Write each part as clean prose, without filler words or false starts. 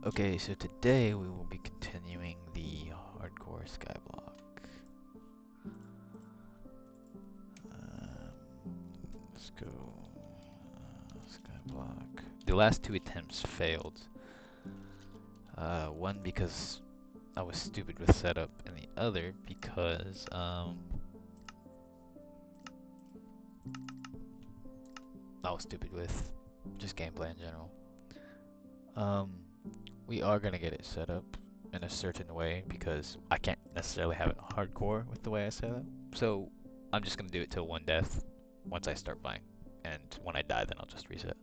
Okay, so today we will be continuing the hardcore Skyblock. Let's go. Skyblock. The last two attempts failed. One because I was stupid with setup, and the other because I was stupid with just gameplay in general. We are gonna get it set up in a certain way because I can't necessarily have it hardcore with the way I set it up. So I'm just gonna do it till one death once I start playing, and when I die, then I'll just reset.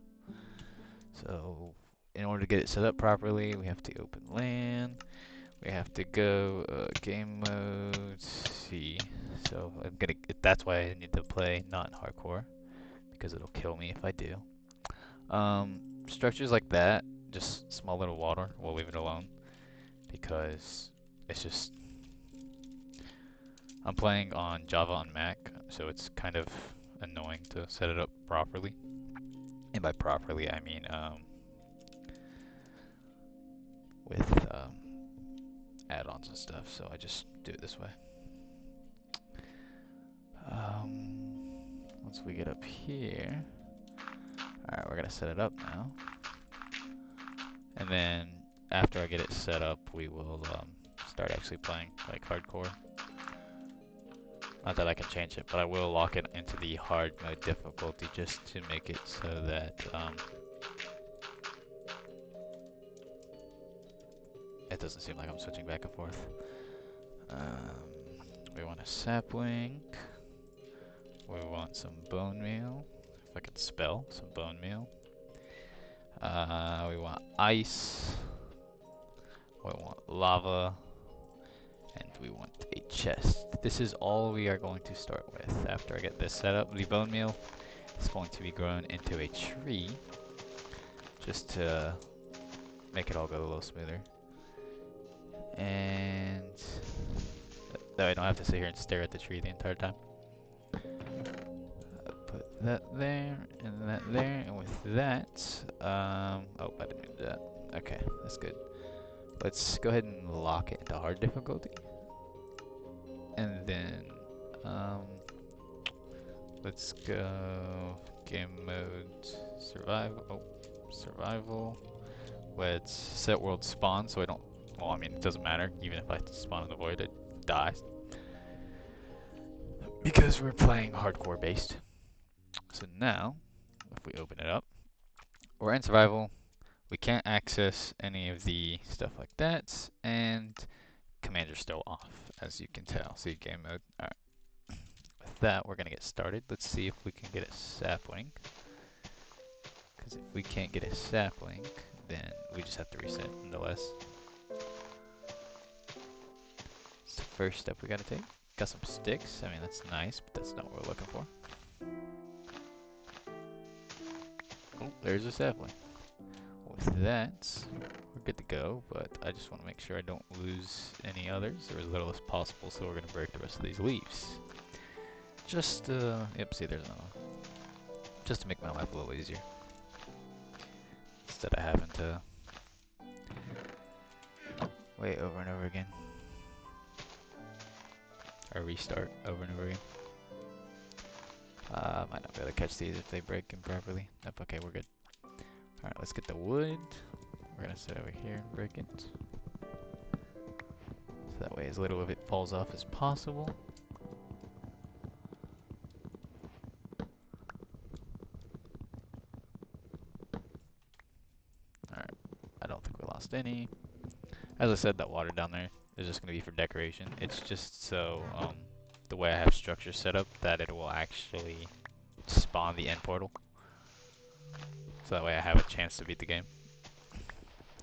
So in order to get it set up properly, we have to open LAN. We have to go game mode C. So that's why I need to play not hardcore because it'll kill me if I do. Structures like that, just small little water, we'll leave it alone because it's just I'm playing on Java on Mac, so it's kind of annoying to set it up properly. And by properly, I mean with add-ons and stuff. So I just do it this way. Once we get up here, alright, we're gonna set it up now. And then after I get it set up, we will start actually playing like hardcore. Not that I can change it, but I will lock it into the hard mode difficulty just to make it so that it doesn't seem like I'm switching back and forth. We want a sapling. We want some bone meal. If I could spell, some bone meal. We want ice. We want lava. And we want a chest. This is all we are going to start with. After I get this set up, the bone meal is going to be grown into a tree. Just to make it all go a little smoother. And that way I don't have to sit here and stare at the tree the entire time. Put that there, and that there, and with that, oh, I didn't do that. Okay, that's good. Let's go ahead and lock it into hard difficulty. And then, let's go game mode, survival, survival. Let's set world spawn so I don't, well, I mean, it doesn't matter, even if I spawn in the void, it dies. Because we're playing hardcore based. So now, if we open it up, we're in survival. We can't access any of the stuff like that, and commands are still off, as you can tell. See game mode. Alright. With that, we're gonna get started. Let's see if we can get a sapling. Because if we can't get a sapling, then we just have to reset nonetheless. It's the first step we gotta take. Got some sticks. I mean, that's nice, but that's not what we're looking for. Oh, there's a sapling. With that, we're good to go, but I just want to make sure I don't lose any others, or as little as possible, so we're going to break the rest of these leaves. Just, yep, see, there's another one. Just to make my life a little easier. Instead of having to wait over and over again. Or restart over and over again. Might not be able to catch these if they break improperly. Nope, okay, we're good. Alright, let's get the wood. We're gonna sit over here and break it. So that way as little of it falls off as possible. Alright, I don't think we lost any. As I said, that water down there is just gonna be for decoration. It's just so, the way I have structure set up, that it will actually spawn the end portal. So that way I have a chance to beat the game.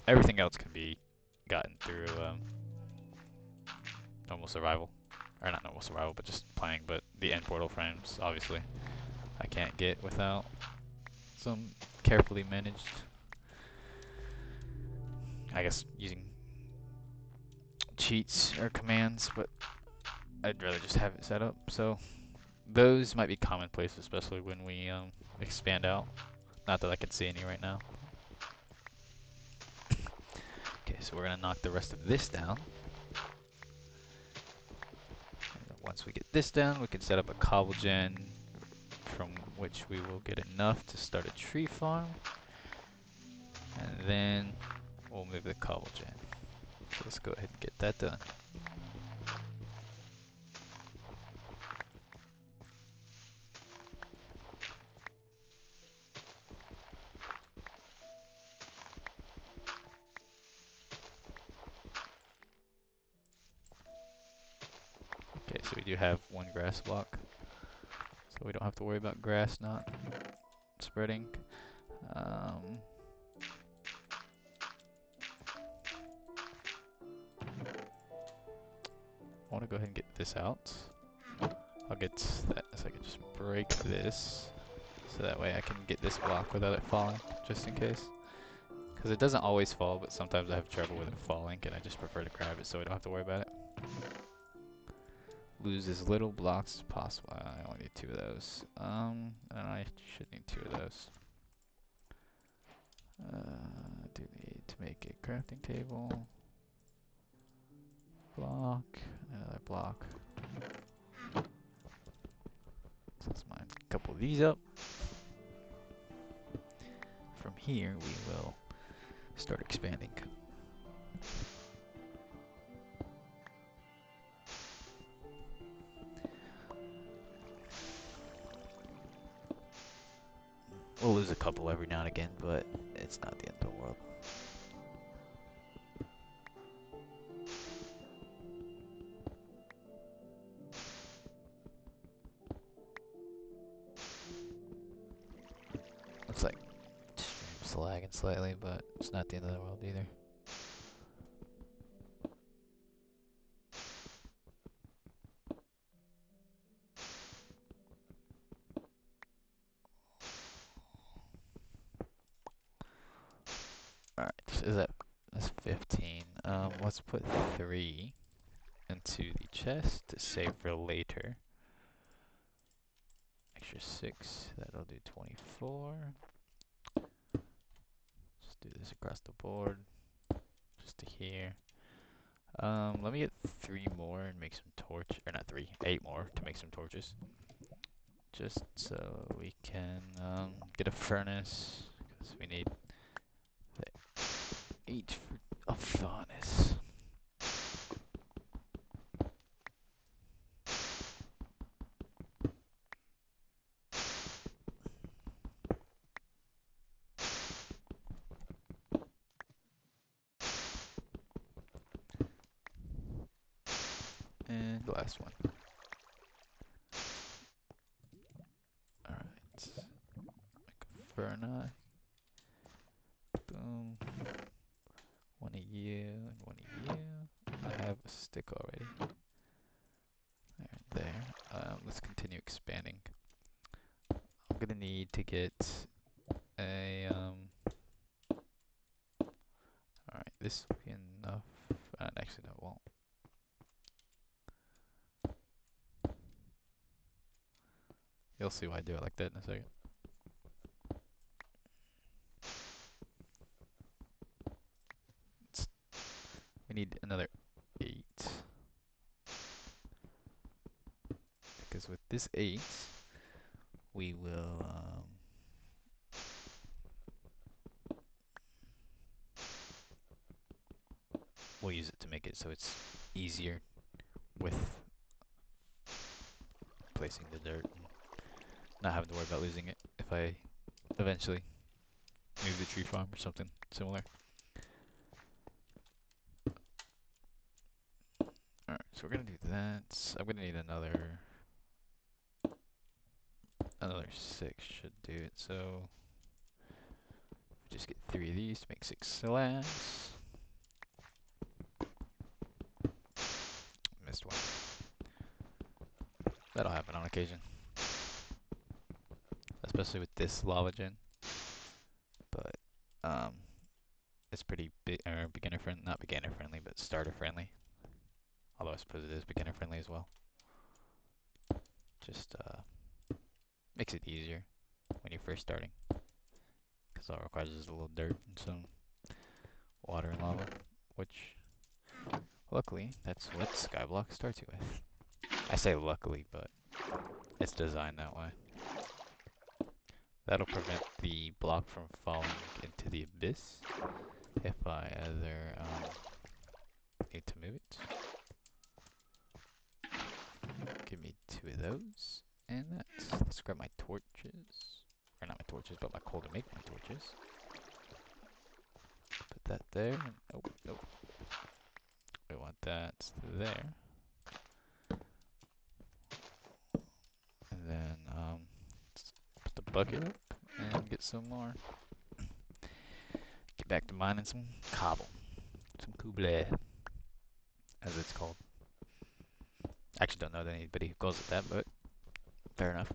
Everything else can be gotten through normal survival. Or not normal survival, but just playing. But the end portal frames, obviously, I can't get without some carefully managed, I guess, using cheats or commands, but I'd rather just have it set up. So those might be commonplace, especially when we expand out. Not that I can see any right now. so we're gonna knock the rest of this down. And once we get this down, we can set up a cobble gen from which we will get enough to start a tree farm. And then we'll move the cobble gen. So let's go ahead and get that done. Okay, so we do have one grass block, so we don't have to worry about grass not spreading. I want to go ahead and get this out. I'll get that, so I can just break this, so that way I can get this block without it falling, just in case. Because it doesn't always fall, but sometimes I have trouble with it falling, and I just prefer to grab it so I don't have to worry about it. Lose as little blocks as possible. I only need 2 of those. And I should need 2 of those. I do need to make a crafting table. Block, another block. So let's mine a couple of these up. From here, we will start expanding. We'll lose a couple every now and again, but it's not the end of the world. Looks like stream's lagging slightly, but it's not the end of the world either. Alright, that's 15. Let's put 3 into the chest to save for later. Extra 6, that'll do 24. Just do this across the board, just to here. Let me get 3 more and make some torch, or not 3, 8 more to make some torches. Just so we can get a furnace, because we need the 8 for a furnace. And the last one. Alright. Make a furnace. Boom. One of you and one of you. I have a stick already. There. Let's continue expanding. I'm gonna need to get a Alright, this will be enough. Actually, no, it won't. You'll see why I do it like that in a second. We need another 8. Because with this 8, we will we'll use it to make it so it's easier with placing the dirt and not having to worry about losing it if I eventually move the tree farm or something similar. Alright, so we're gonna do that. I'm gonna need another 6 should do it, so just get 3 of these to make 6 slabs. Missed one. That'll happen on occasion. Especially with this lava gen. But it's pretty beginner friendly, not beginner friendly, but starter friendly. Although I suppose it is beginner friendly as well. Just makes it easier when you're first starting. Because all it requires is a little dirt and some water and lava. which luckily that's what Skyblock starts you with. I say luckily, but it's designed that way. That'll prevent the block from falling into the abyss if I ever need to move it. Give me 2 of those. And let's grab my torches. Or not my torches, but my coal to make my torches. Put that there. And, oh, no. We want that there. And then put the bucket up and get some more. Get back to mining some cobble. Some coublé, as it's called. I actually don't know anybody who calls it that, but fair enough.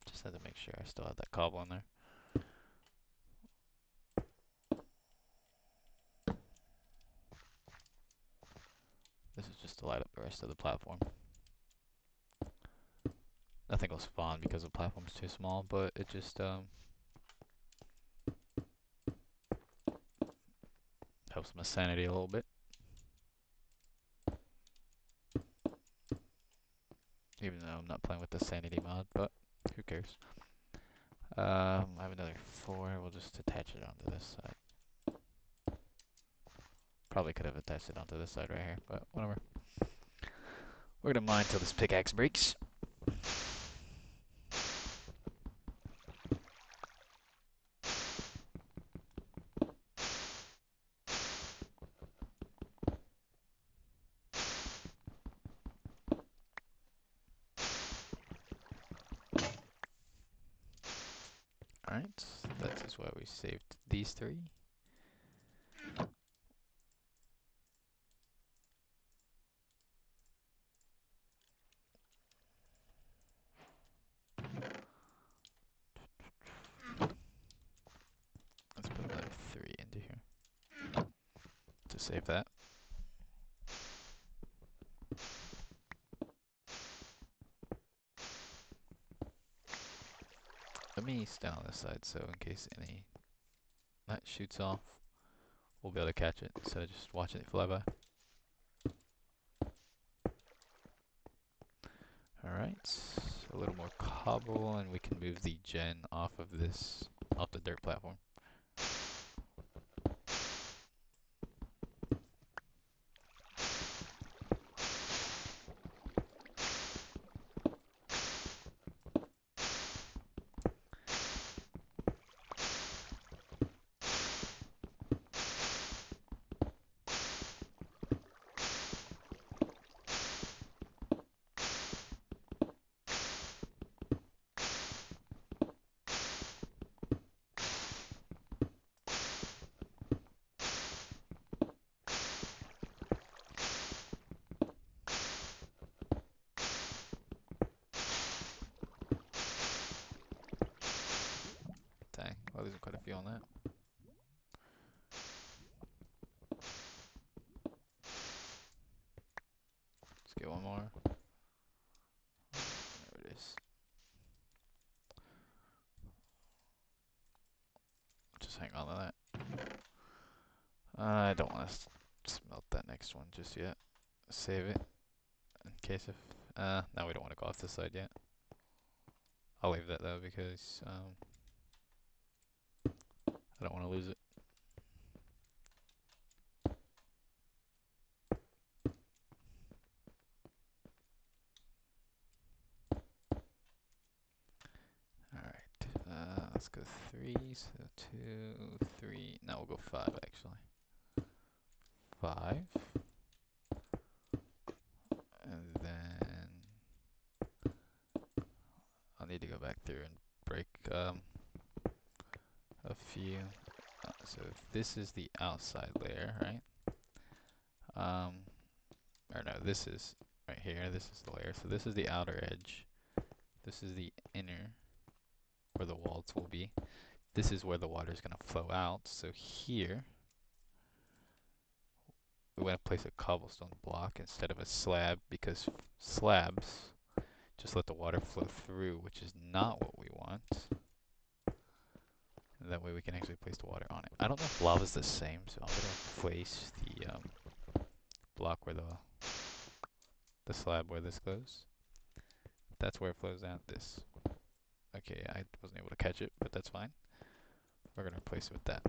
Just had to make sure I still have that cobble in there. This is just to light up the rest of the platform. Nothing will spawn because the platform's too small, but it just helps my sanity a little bit. Even though I'm not playing with the sanity mod, but who cares? I have another 4. We'll just attach it onto this side. Probably could have attached it onto this side right here, but whatever. We're gonna mine till this pickaxe breaks. Alright, that is why we saved these 3. Let's put another 3 into here to save that. Let me stand on this side so in case any that shoots off, we'll be able to catch it instead of just watching it fly by. Alright, a little more cobble and we can move the gen off of the dirt platform. Dang, well there's quite a few on that. Let's get one more. There it is. Just hang on to that. I don't want to smelt that next one just yet. Save it in case if. No, we don't want to go off this side yet. I'll leave that though because I don't want to lose it. Alright, let's go 3, so 2, 3. No, we'll go 5 actually. 5. go back through and break a few. So this is the outside layer, right? Or no, this is right here. This is the layer. So this is the outer edge. This is the inner, where the walls will be. This is where the water is going to flow out. So here, we want to place a cobblestone block instead of a slab, because slabs just let the water flow through, which is not what we want. And that way we can actually place the water on it. I don't know if lava's the same, so I'm going to place the block where the slab where this goes. That's where it flows out. This. Okay, I wasn't able to catch it, but that's fine. We're going to replace it with that.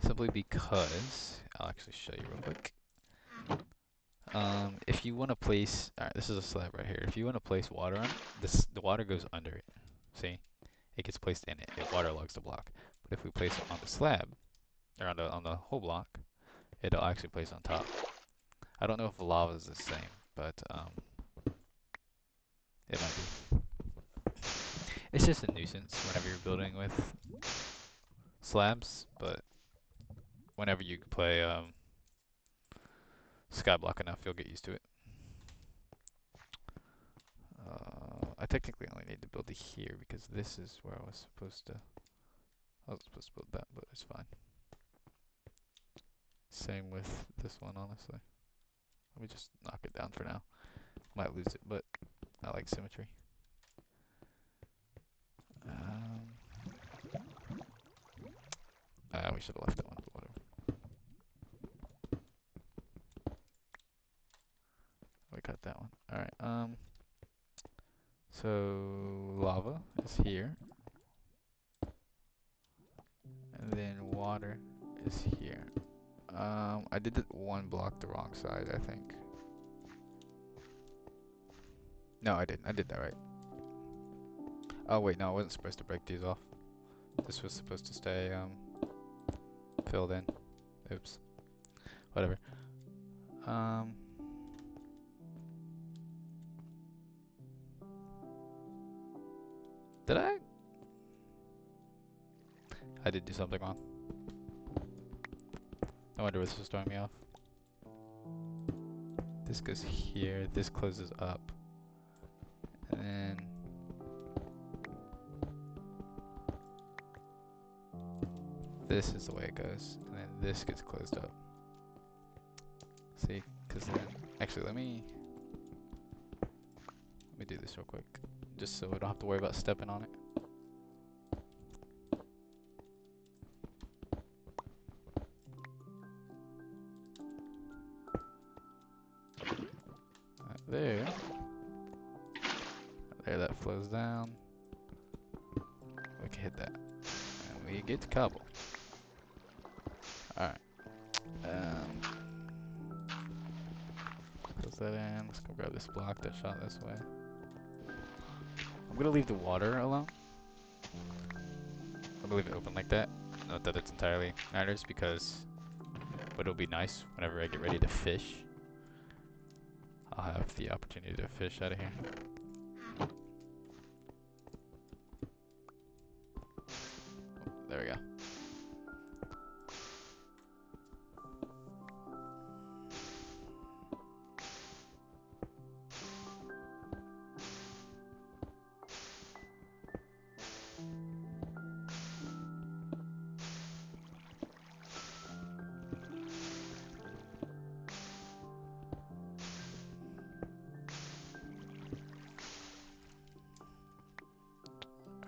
Simply because, I'll actually show you real quick. If you want to place, alright, this is a slab right here. If you want to place water on it, the water goes under it. See? It gets placed in it. It waterlogs the block. But if we place it on the slab, or on the whole block, it'll actually place on top. I don't know if lava is the same, but it might be. It's just a nuisance whenever you're building with slabs, but whenever you play Skyblock enough, you'll get used to it. I technically only need to build it here because this is where I was supposed to build that, but it's fine. Same with this one, honestly. Let me just knock it down for now. Might lose it, but I like symmetry. We should have left that one, but whatever. We cut that one. Alright, so lava is here. And then water is here. I did one block the wrong side, I think. No, I didn't. I did that right. Oh wait, no, I wasn't supposed to break these off. This was supposed to stay filled in. Oops. Whatever. Did I? I did do something wrong. No wonder this was throwing me off. This goes here, this closes up. And then this is the way it goes. And then this gets closed up. See? Because then, actually, let me do this real quick. Just so we don't have to worry about stepping on it. There. There, that flows down. We can hit that. And we get to cobble. Alright. Close that in. Let's go grab this block that shot this way. I'm gonna leave the water alone. I'm gonna leave it open like that. Not that it's entirely matters, but it'll be nice whenever I get ready to fish. I'll have the opportunity to fish out of here. Oh, there we go.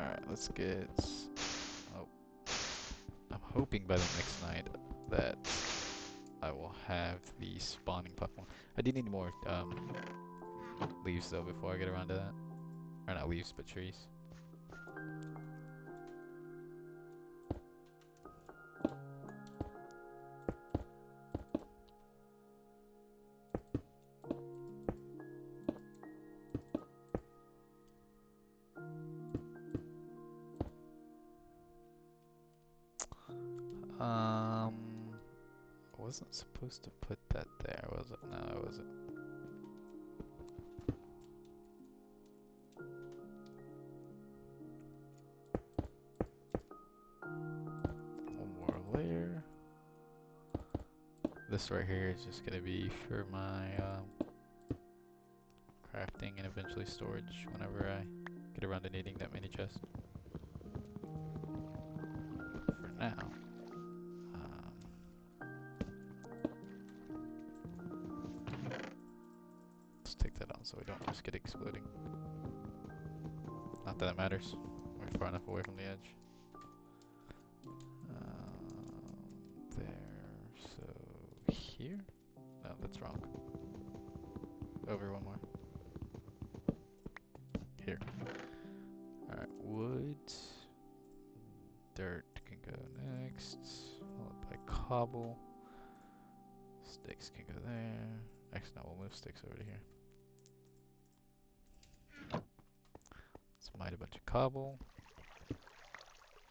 Alright, let's get... Oh. I'm hoping by the next night that I will have the spawning platform. I do need more leaves though before I get around to that. Or not leaves, but trees. I wasn't supposed to put that there, was it? No, I wasn't. this right here is just gonna be for my crafting and eventually storage whenever I get around to needing that mini chest. For now, let's take that on so we don't just get exploding. Not that it matters. We're far enough away from the edge. There. So here? No, that's wrong. Over one more. Here. Alright, wood. Dirt can go next. Followed by cobble. Sticks can go there. Actually, no, we'll move sticks over to here. Let's mine a bunch of cobble.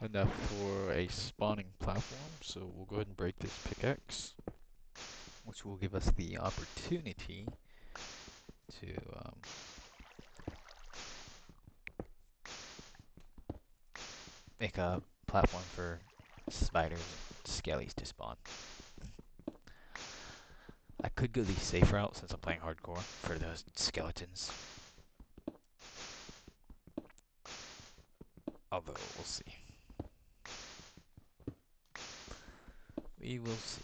Enough for a spawning platform, so we'll go ahead and break this pickaxe, which will give us the opportunity to make a platform for spiders and skellies to spawn. I could go the safe route since I'm playing hardcore for those skeletons. Although, we'll see. We will see.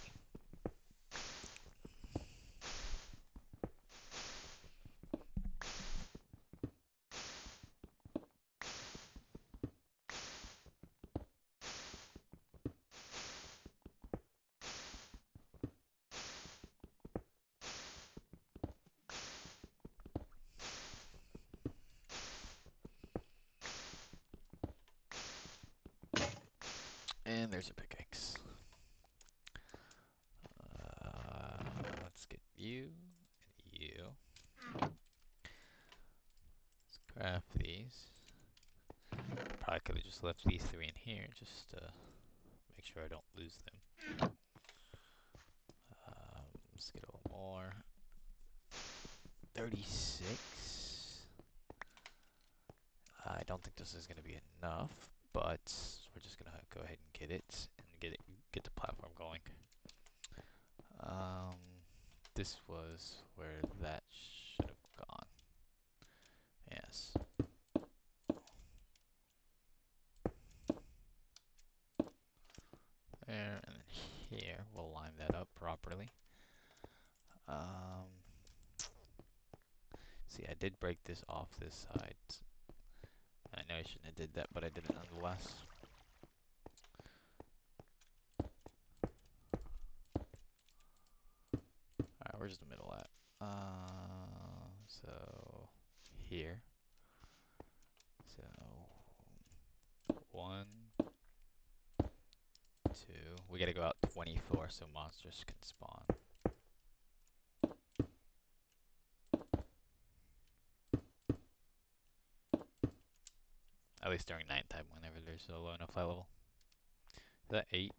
And there's a pickaxe. Let's get you and you. Let's craft these. Probably could have just left these three in here just to make sure I don't lose them. Let's get a little more. 36. I don't think this is going to be enough, but we're just going to go ahead and get it and get the platform going. This was where that should have gone. Yes. There, and then here, we'll line that up properly. See, I did break this off this side. I know I shouldn't have did that, but I did it nonetheless. Alright, where's the middle at? So here. So 1, 2. We gotta go out 24 so monsters can spawn. At least during nighttime, whenever there's a low enough high level. Is that 8?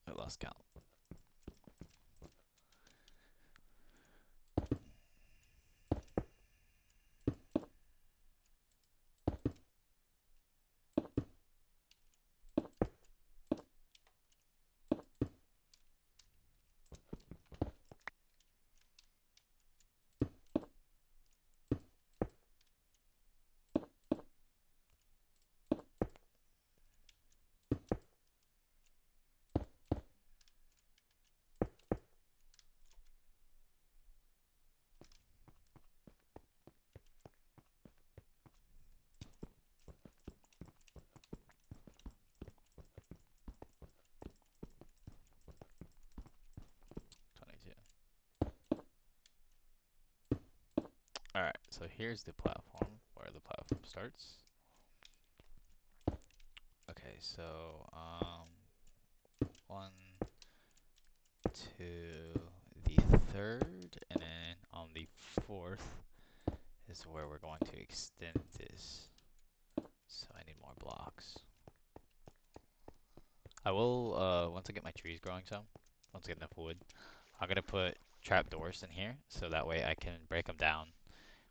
I lost count. Alright, so here's the platform, where the platform starts. Okay, so, 1, 2, the third, and then on the fourth is where we're going to extend this. So I need more blocks. I will, once I get my trees growing some, once I get enough wood, I'm gonna put trapdoors in here, so that way I can break them down,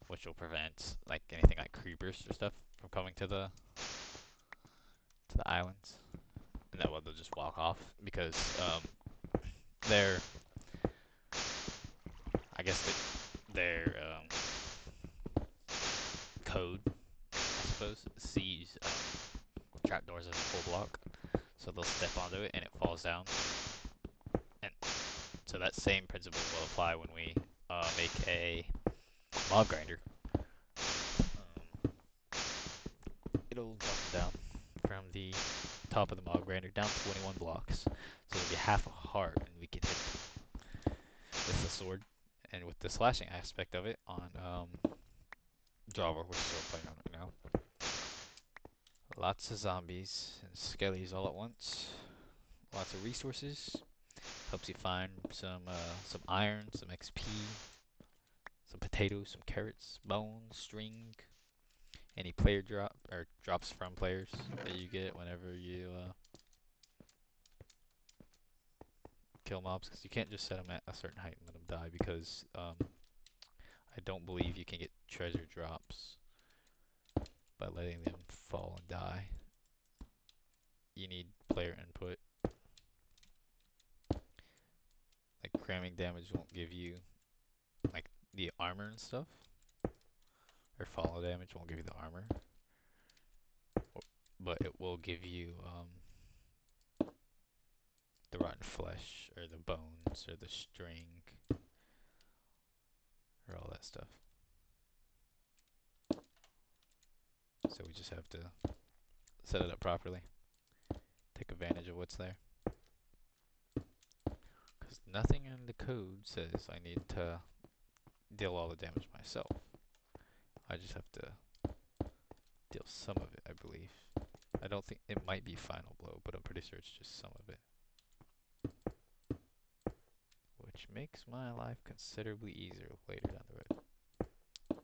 which will prevent like anything like creepers or stuff from coming to the islands. And that way they'll just walk off because they're guess their code, I suppose, sees trapdoors as a full block, so they'll step onto it and it falls down. And so that same principle will apply when we make a mob grinder. It'll drop them down from the top of the mob grinder down 21 blocks, so it'll be half a heart, and we can hit them with the sword and with the slashing aspect of it on Java, which is what we're playing on right now. Lots of zombies and skellies all at once. Lots of resources. Helps you find some iron, some XP, some potatoes, some carrots, bones, string, any player drop or drops from players that you get whenever you kill mobs, because you can't just set them at a certain height and let them die, because I don't believe you can get treasure drops by letting them fall and die. You need player input. Like cramming damage won't give you like the armor and stuff, or follow damage won't give you the armor, but it will give you the rotten flesh or the bones or the string or all that stuff. So we just have to set it up properly, take advantage of what's there. Because nothing in the code says I need to deal all the damage myself. I just have to deal some of it, I believe. I don't think it might be final blow, but I'm pretty sure it's just some of it. Which makes my life considerably easier later down the road.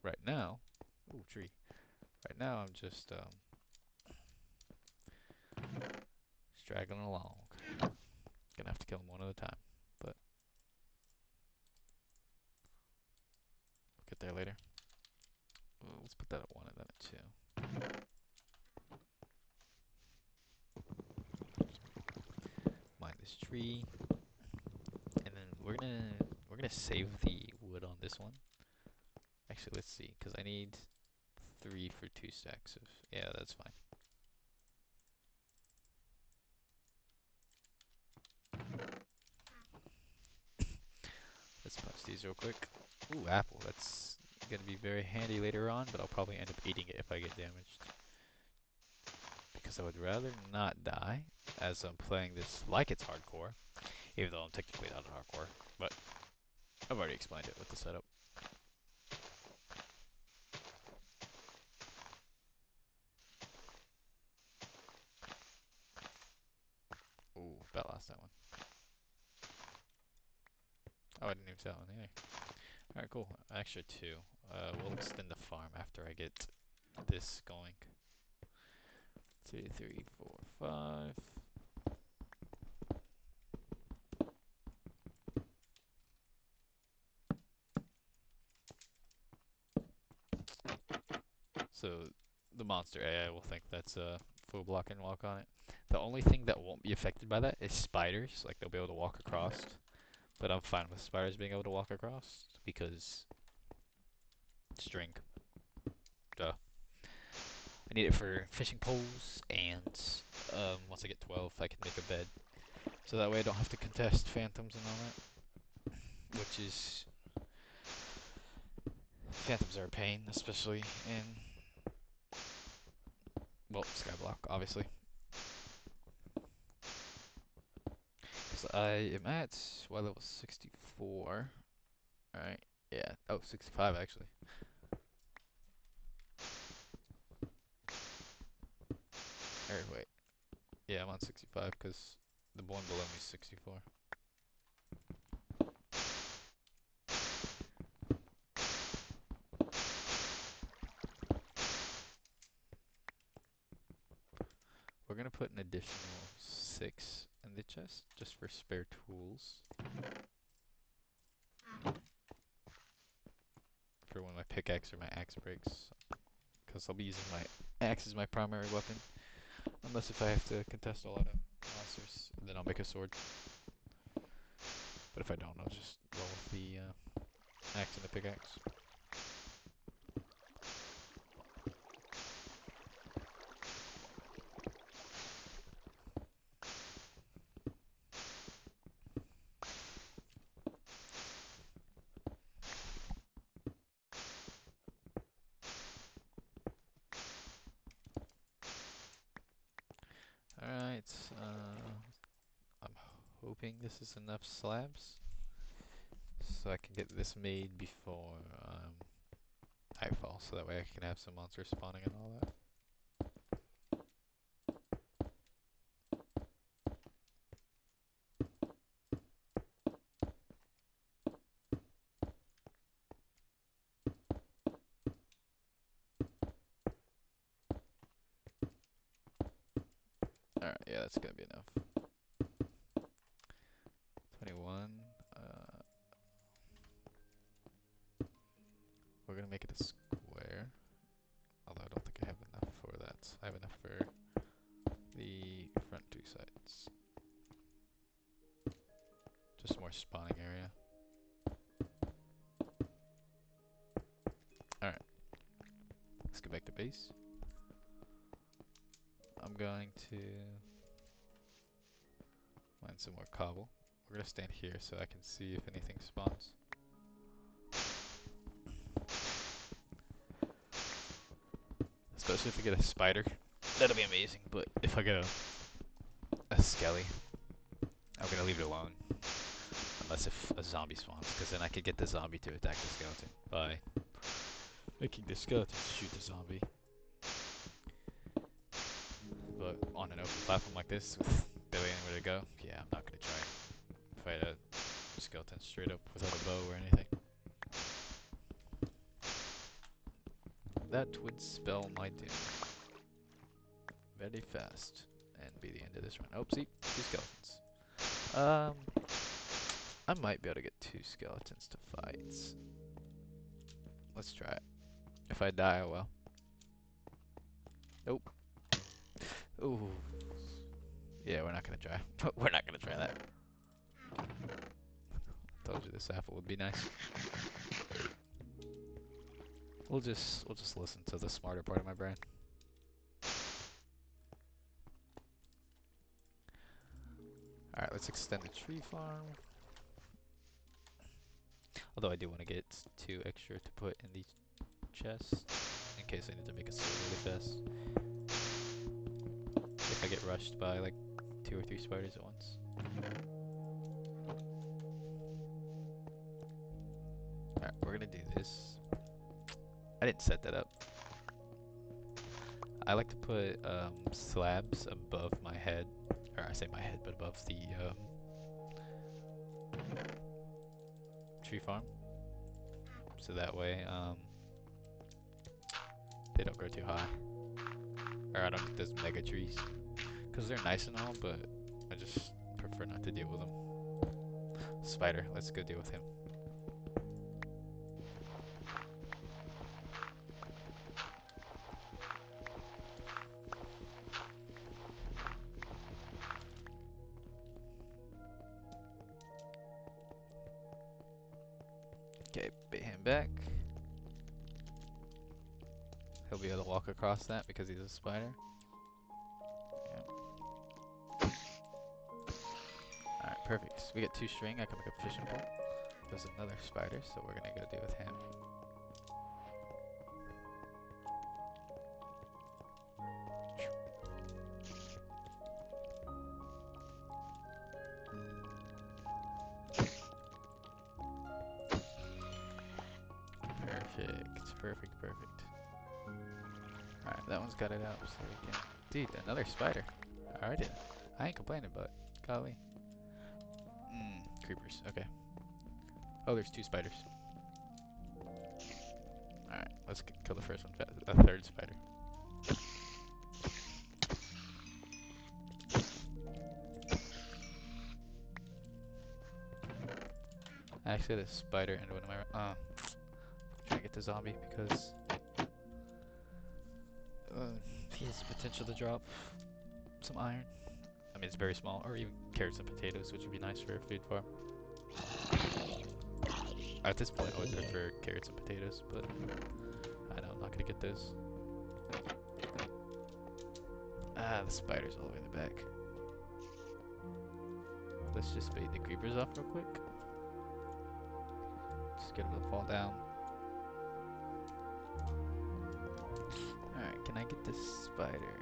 Right now, ooh, tree. Right now I'm just straggling along. Gonna have to kill them one at a time, but we'll get there later. Well, let's put that at 1 and then at 2. Mine this tree, and then we're gonna save the wood on this one. Actually, let's see, because I need 3 for 2 stacks of. Yeah, that's fine. Let's punch these real quick. Ooh, apple. That's gonna be very handy later on, but I'll probably end up eating it if I get damaged. Because I would rather not die, as I'm playing this like it's hardcore, even though I'm technically not in hardcore, but I've already explained it with the setup. Ooh, about lost that one. Oh, I didn't even see that one either. Alright, cool. Extra 2. We'll extend the farm after I get this going. 2, 3, 4, 5. So the monster AI will think that's a full block and walk on it. The only thing that won't be affected by that is spiders. Like, they'll be able to walk across. But I'm fine with spiders being able to walk across because string. Duh. I need it for fishing poles, and once I get 12, I can make a bed. So that way I don't have to contest phantoms and all that. Which is... Phantoms are a pain, especially in... Well, Skyblock, obviously. Because I am at, well, level 64. Alright, yeah. Oh, 65 actually. Or wait. Yeah, I'm on 65 because the one below me is 64. We're gonna put an additional 6 in the chest just for spare tools. For when my pickaxe or my axe breaks. Because I'll be using my axe as my primary weapon. Unless if I have to contest a lot of monsters, then I'll make a sword. But if I don't, I'll just roll with the Axe and the pickaxe. Alright, I'm hoping this is enough slabs so I can get this made before nightfall, so that way I can have some monsters spawning and all that. Alright, yeah, that's gonna be enough. 21. We're gonna make it a square. Although I don't think I have enough for that. I have enough for the front two sides. Just more spawning area. Alright. Let's go back to base. I'm going to find some more cobble. We're gonna stand here so I can see if anything spawns. Especially if we get a spider. That'll be amazing, but if I get a skelly, I'm gonna leave it alone. Unless if a zombie spawns, because then I could get the zombie to attack the skeleton by making the skeleton shoot the zombie. But on an open platform like this, with barely anywhere to go, yeah, I'm not gonna try and fight a skeleton straight up without a bow or anything. That would spell my doom very fast and be the end of this run. Oh, see, 2 skeletons. I might be able to get 2 skeletons to fight. Let's try it. If I die, oh well. Nope. Ooh. Yeah, we're not gonna try. We're not gonna try that. Told you this apple would be nice. We'll just listen to the smarter part of my brain. Alright, let's extend the tree farm. Although I do want to get 2 extra to put in the chest in case I need to make a sword really fast. If I get rushed by like 2 or 3 spiders at once. Alright, we're gonna do this. I didn't set that up. I like to put slabs above my head. Or I say my head, but above the tree farm. So that way they don't grow too high. Or I don't get those mega trees. Because they're nice and all, but I just prefer not to deal with them. Spider, let's go deal with him. Okay, bait him back. He'll be able to walk across that because he's a spider. Yeah. Alright, perfect. So we get 2 string, I can make a fishing pole. There's another spider, so we're gonna go deal with him. Perfect, perfect. Alright, that one's got it out, so we can... Dude, another spider. Alright, I ain't complaining, but golly. Creepers, okay. Oh, there's 2 spiders. Alright, let's kill the first one, a 3rd spider. I actually had a spider and one of my... trying to get the zombie because he has the potential to drop some iron. I mean, it's very small, or even carrots and potatoes, which would be nice for a food farm. At this point, I would prefer carrots and potatoes, but I know I'm not gonna get those. Ah, the spider's all the way in the back. Let's just bait the creepers off real quick. Just get them to fall down. Alright, can I get this spider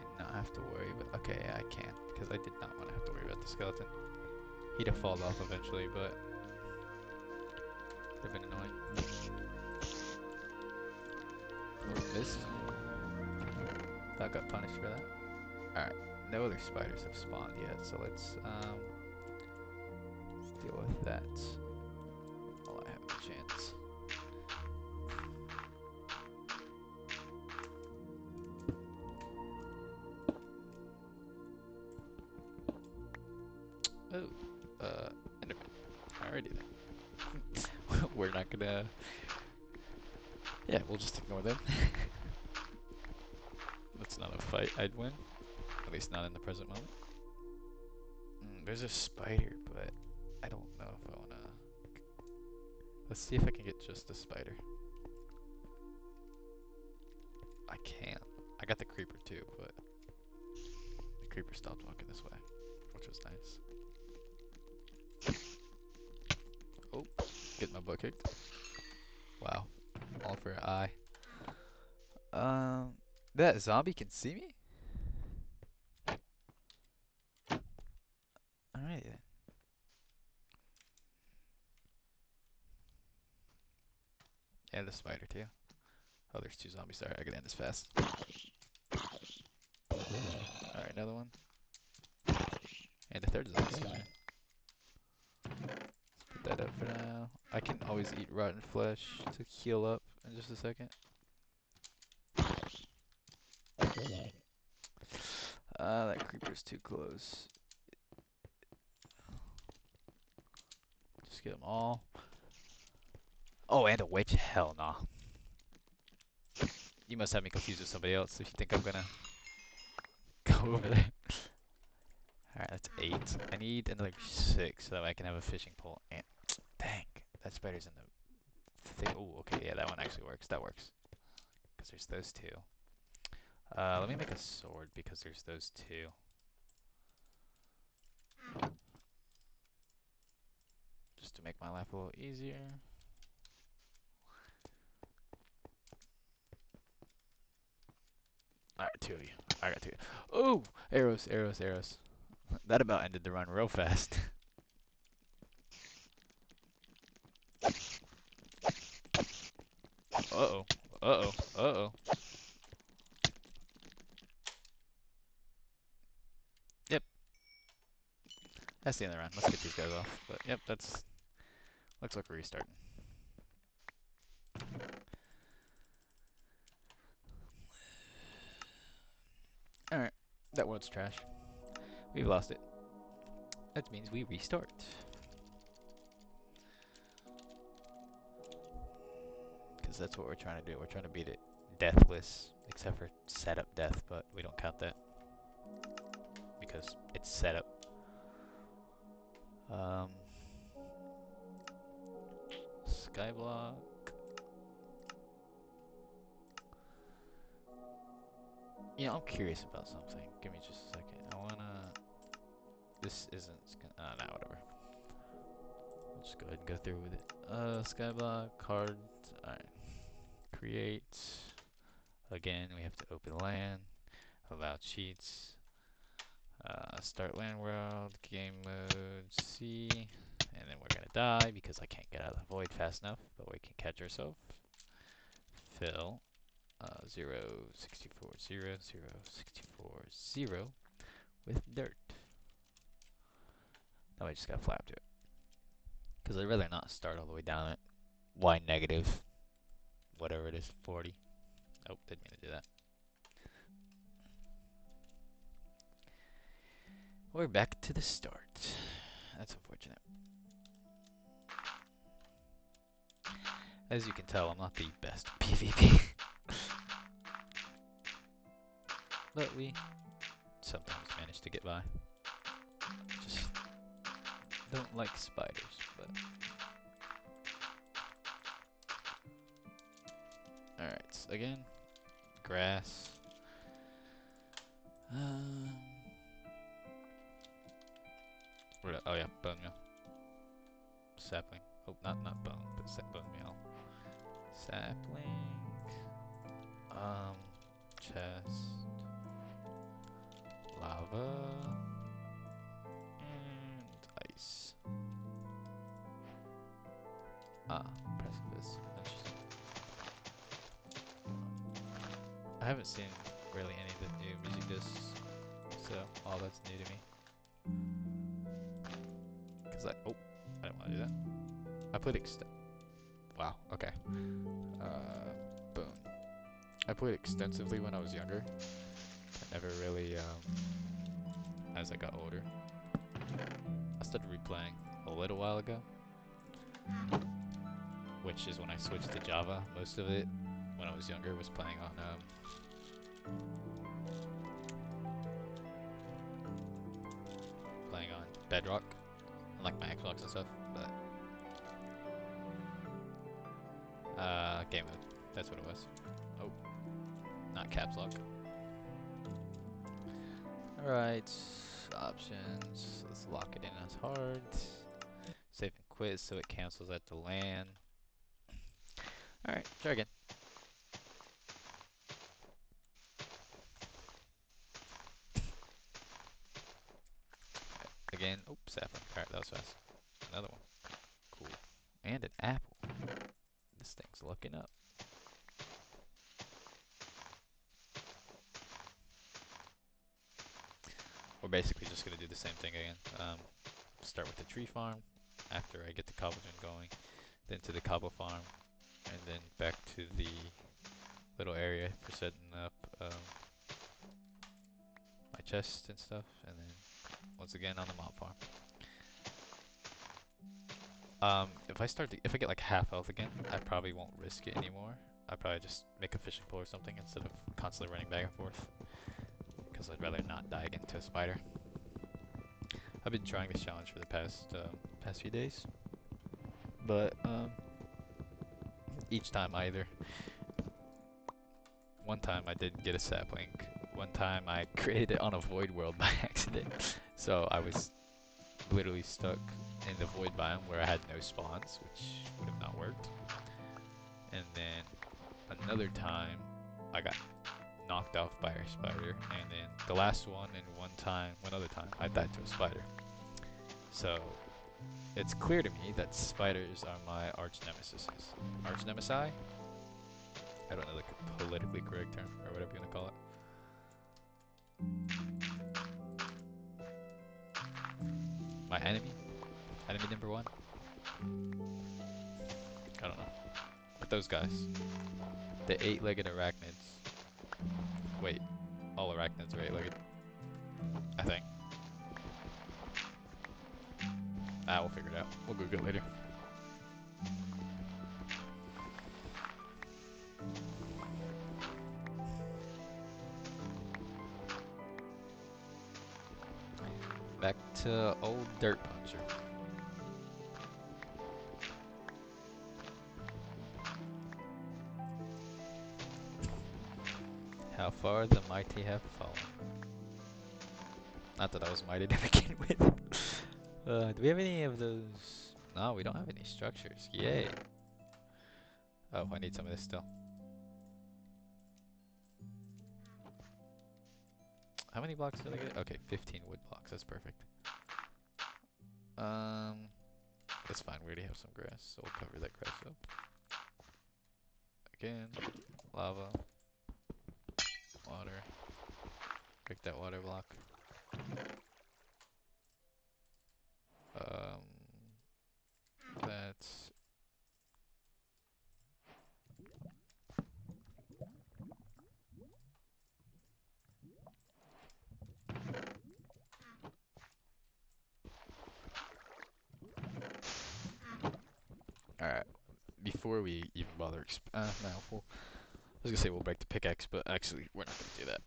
and not have to worry about... Okay, yeah, I can, because I did not want to have to worry about the skeleton. He'd have fallen off eventually, but... would have been annoying. Oh, missed. I got punished for that. Alright, no other spiders have spawned yet, so let's deal with that while I have a chance. Oh, Enderman. Alrighty then. We're not gonna... Yeah, we'll just ignore them. That's not a fight I'd win. At least not in the present moment. There's a spider, but I don't know if I wanna... Let's see if I can get just a spider. I can. I got the creeper too, but the creeper stopped walking this way, which was nice. Oh, getting my butt kicked. Wow, all for an eye. That zombie can see me? Alright then. And the spider too. Oh, there's two zombies. Sorry, I gotta end this fast. Alright, another one. And a third zombie's coming in. Let's put that up for now. I can always eat rotten flesh to heal up in just a second. That creeper's too close. Just get them all. Oh, and a witch? Hell nah. You must have me confused with somebody else if you think I'm gonna go over there. Alright, that's 8. I need another 6 so that way I can have a fishing pole. And dang, that spider's in the thing. Oh, okay, yeah, that one actually works. That works. Because there's those two. Let me make a sword because there's those two. Just to make my life a little easier. Alright, 2 of you. I got 2. Oh! Arrows, arrows, arrows. That about ended the run real fast. Uh-oh. Uh-oh. Uh-oh. Yep. That's the end of the run. Let's get these guys off. But yep, that's... Looks like we're restarting. Alright. That world's trash. We've lost it. That means we restart. Because that's what we're trying to do. We're trying to beat it deathless. Except for setup death, but we don't count that. Because it's setup. Skyblock. You know, I'm curious about something. Give me just a second. I wanna... This isn't... nah, whatever. I'll just go ahead and go through with it. Skyblock, cards. Alright. Create. Again, we have to open LAN. Allow cheats. Start LAN world. Game mode C. And then we're gonna die because I can't get out of the void fast enough. But we can catch ourselves. Fill. 0, 64, 0, 0, 64, 0 with dirt. Now I just got flap to it. Because I'd rather not start all the way down at y negative, whatever it is, 40. Oh, didn't mean to do that. We're back to the start. That's unfortunate. As you can tell, I'm not the best PvP. But we sometimes manage to get by. Just don't like spiders, but Alright, so again, grass. Um, oh yeah, bone meal. Sapling. Oh, not bone, but bone meal. Sapling. Chest. Lava. And ice. Precipice. Interesting. I haven't seen really any of the new music discs, so all that's new to me. Cause I didn't want to do that. I played Wow. Okay. Boom. I played extensively when I was younger. I never really, as I got older. I started replaying a little while ago, which is when I switched to Java. Most of it, when I was younger, was playing on, Bedrock, on like my Xbox and stuff, but game mode. That's what it was. Oh, not caps lock. Alright, options. Let's lock it in as hard. Save and quit so it cancels at the LAN. Alright, try again. Again. Oops, sapling. Alright, that was fast. Another one. Cool. And an apple. This thing's looking up. We're basically just going to do the same thing again. Start with the tree farm after I get the cobblestone going, then to the cobble farm, and then back to the little area for setting up my chest and stuff, and then once again on the mob farm. If I get like half health again, I probably won't risk it anymore. I'd probably just make a fishing pole or something instead of constantly running back and forth, because I'd rather not die again to a spider. I've been trying this challenge for the past few days, but each time one time I did get a sapling, one time I created it on a void world by accident, so I was literally stuck in the void biome where I had no spawns, which would have not worked. And then another time I got knocked off by a spider, and then the last one and one other time I died to a spider. So it's clear to me that spiders are my arch nemesis. Arch nemesi? I don't know the politically correct term, or whatever you want to call it. My enemy? Enemy number one? I don't know. But those guys. The 8-legged arachnids. Wait, all arachnids are 8-legged. I think. We'll figure it out. We'll Google it later. Back to old Dirt Puncher. How far the mighty have fallen. Not that I was mighty to begin with. Do we have any of those? No, we don't have any structures. Yay. Oh, I need some of this still. How many blocks did I get? Okay, 15 wood blocks. That's perfect. That's fine. We already have some grass, so we'll cover that grass up. Again, lava, water. Break that water block. That's alright. Before we even bother I was gonna say we'll break the pickaxe, but actually we're not gonna do that.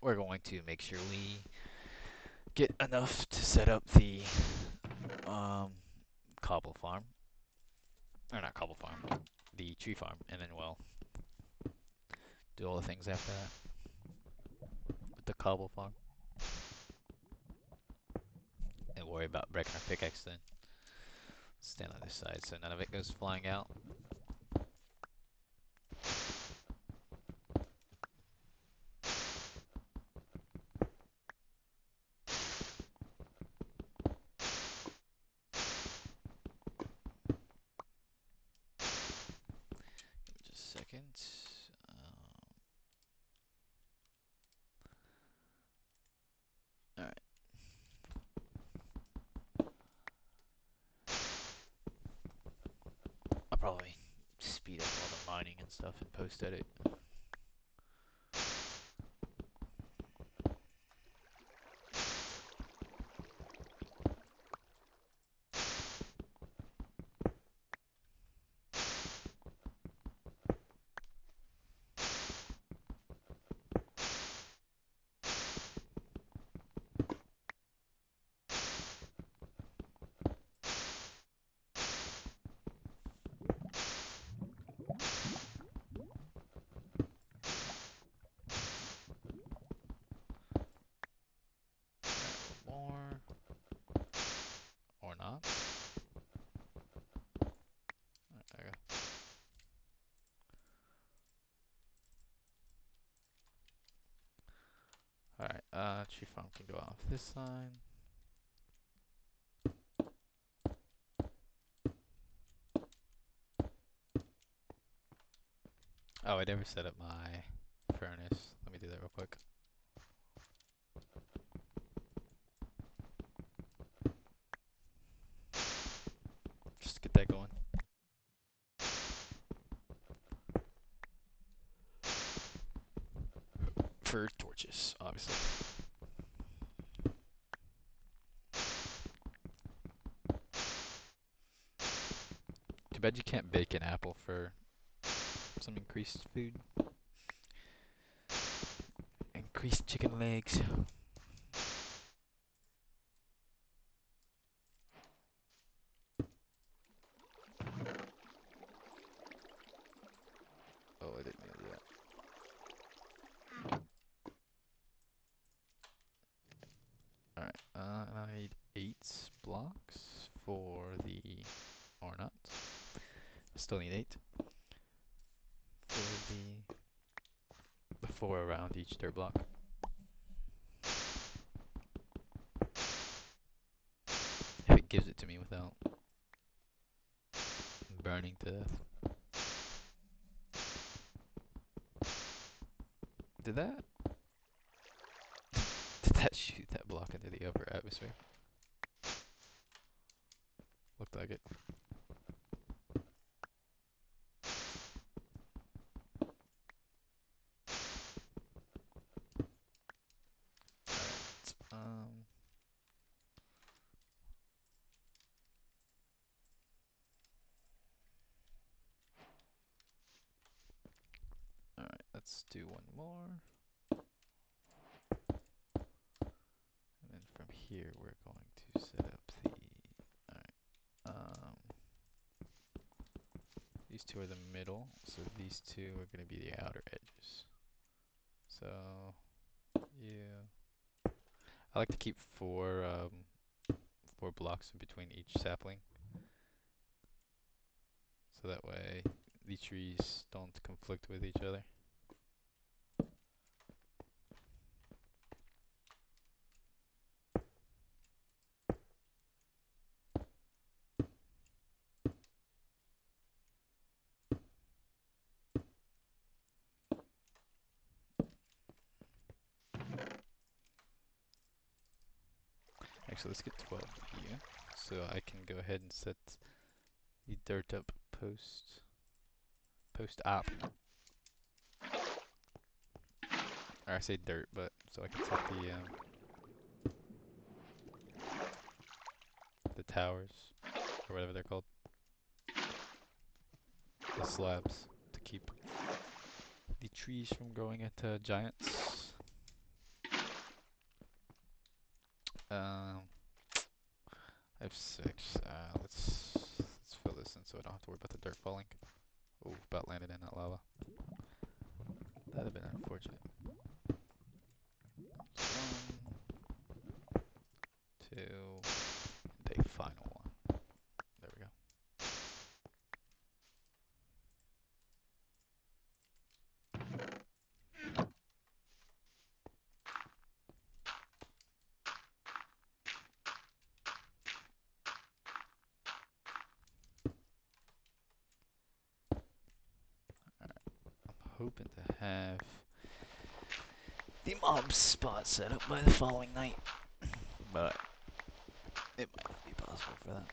We're going to make sure we get enough to set up the cobble farm. Or not cobble farm. the tree farm, and then we'll do all the things after that with the cobble farm, and worry about breaking our pickaxe then. Stand on this side so none of it goes flying out. Just a second. Alright. I'll probably speed up all the mining and stuff and post edit. More. Or not. Alright, there we go. Alright, tree farm can go off this side. Oh, I never set up my furnace. Let me do that real quick. Just to get that going. For torches, obviously. Too bad you can't bake an apple for some increased food. Increased chicken legs. Oh, I didn't mean to do that. Alright, and I need 8 blocks for the or not. Still need 8 for the 4 around each dirt block. If it gives it to me without burning to death. Did that? Did that shoot that block into the upper atmosphere? Looked like it. Alright, alright, let's do one more. And then from here we're going to set up the these two are the middle, so these two are going to be the outer edges. So yeah, I like to keep 4 blocks in between each sapling, so that way the trees don't conflict with each other. Actually, let's get 12 here, so I can go ahead and set the dirt up post op. Or I say dirt, but so I can set the towers or whatever they're called, the slabs, to keep the trees from growing into giants. I have 6. Let's fill this in so I don't have to worry about the dirt falling. Oh, about landed in that lava. That'd have been unfortunate. One, two, and a final one. There we go. Hoping to have the mob spot set up by the following night, but it might not be possible for that.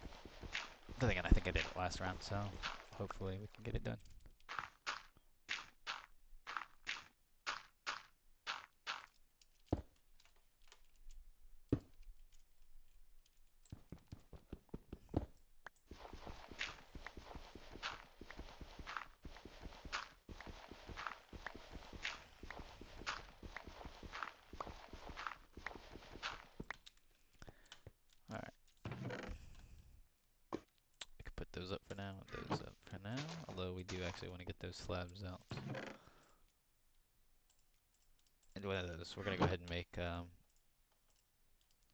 Then again, I think I did it last round, so hopefully we can get it done. Alright. I can put those up for now and those up for now, although we do actually want to get those slabs out. And one of those, we're going to go ahead and make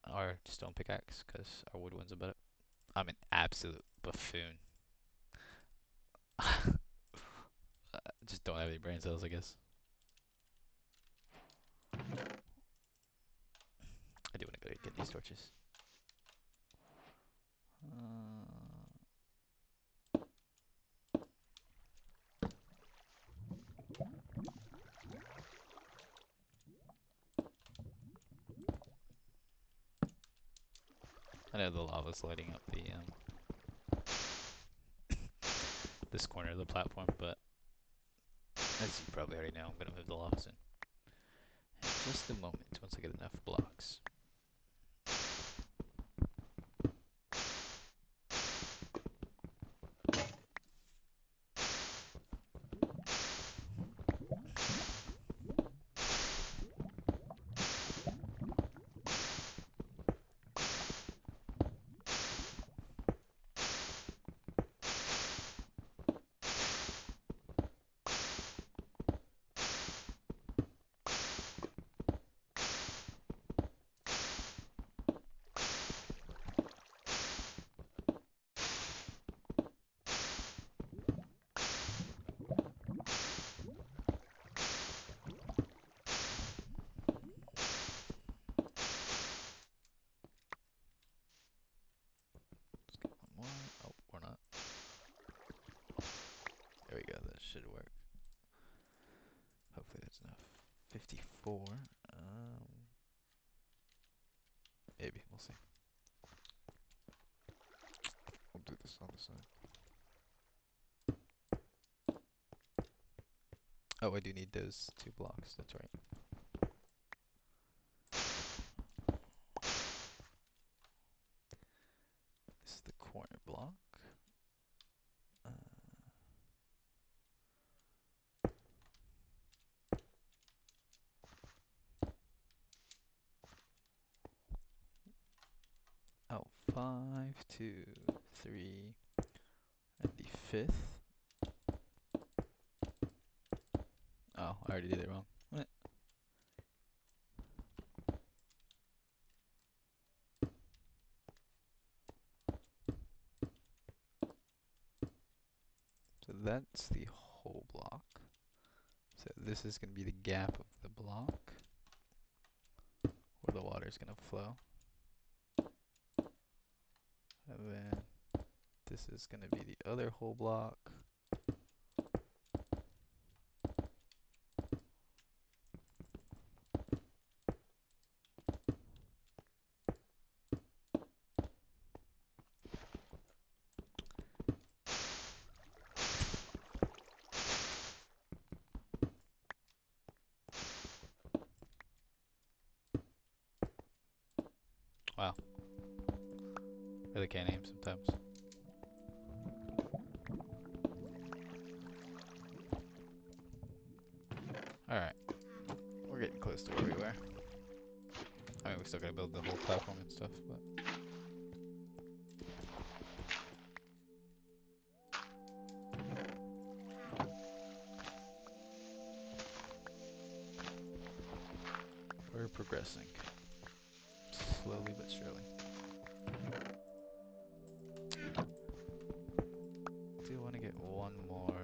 our stone pickaxe, because our wood one's about it. I'm an absolute buffoon. Just don't have any brain cells, I guess. I do want to go get these torches. I know the lava's lighting up the this corner of the platform, but as you probably already know, I'm gonna move the lava soon. In just a moment, once I get enough blocks. One more. Oh, or not. There we go, that should work. Hopefully that's enough. 54. Maybe, we'll see. We'll do this on the side. Oh, I do need those 2 blocks, that's right. This is the corner block. Oh, 5, 2, 3, and the 5th. Oh, I already did it wrong. What? So that's the whole block. So this is going to be the gap of the block where the water is going to flow. And then this is going to be the other whole block. Wow. Really can't aim sometimes. Alright. We're getting close to where we were. I mean, we still gotta build the whole platform and stuff, but... progressing. Slowly but surely. Do want to get one more,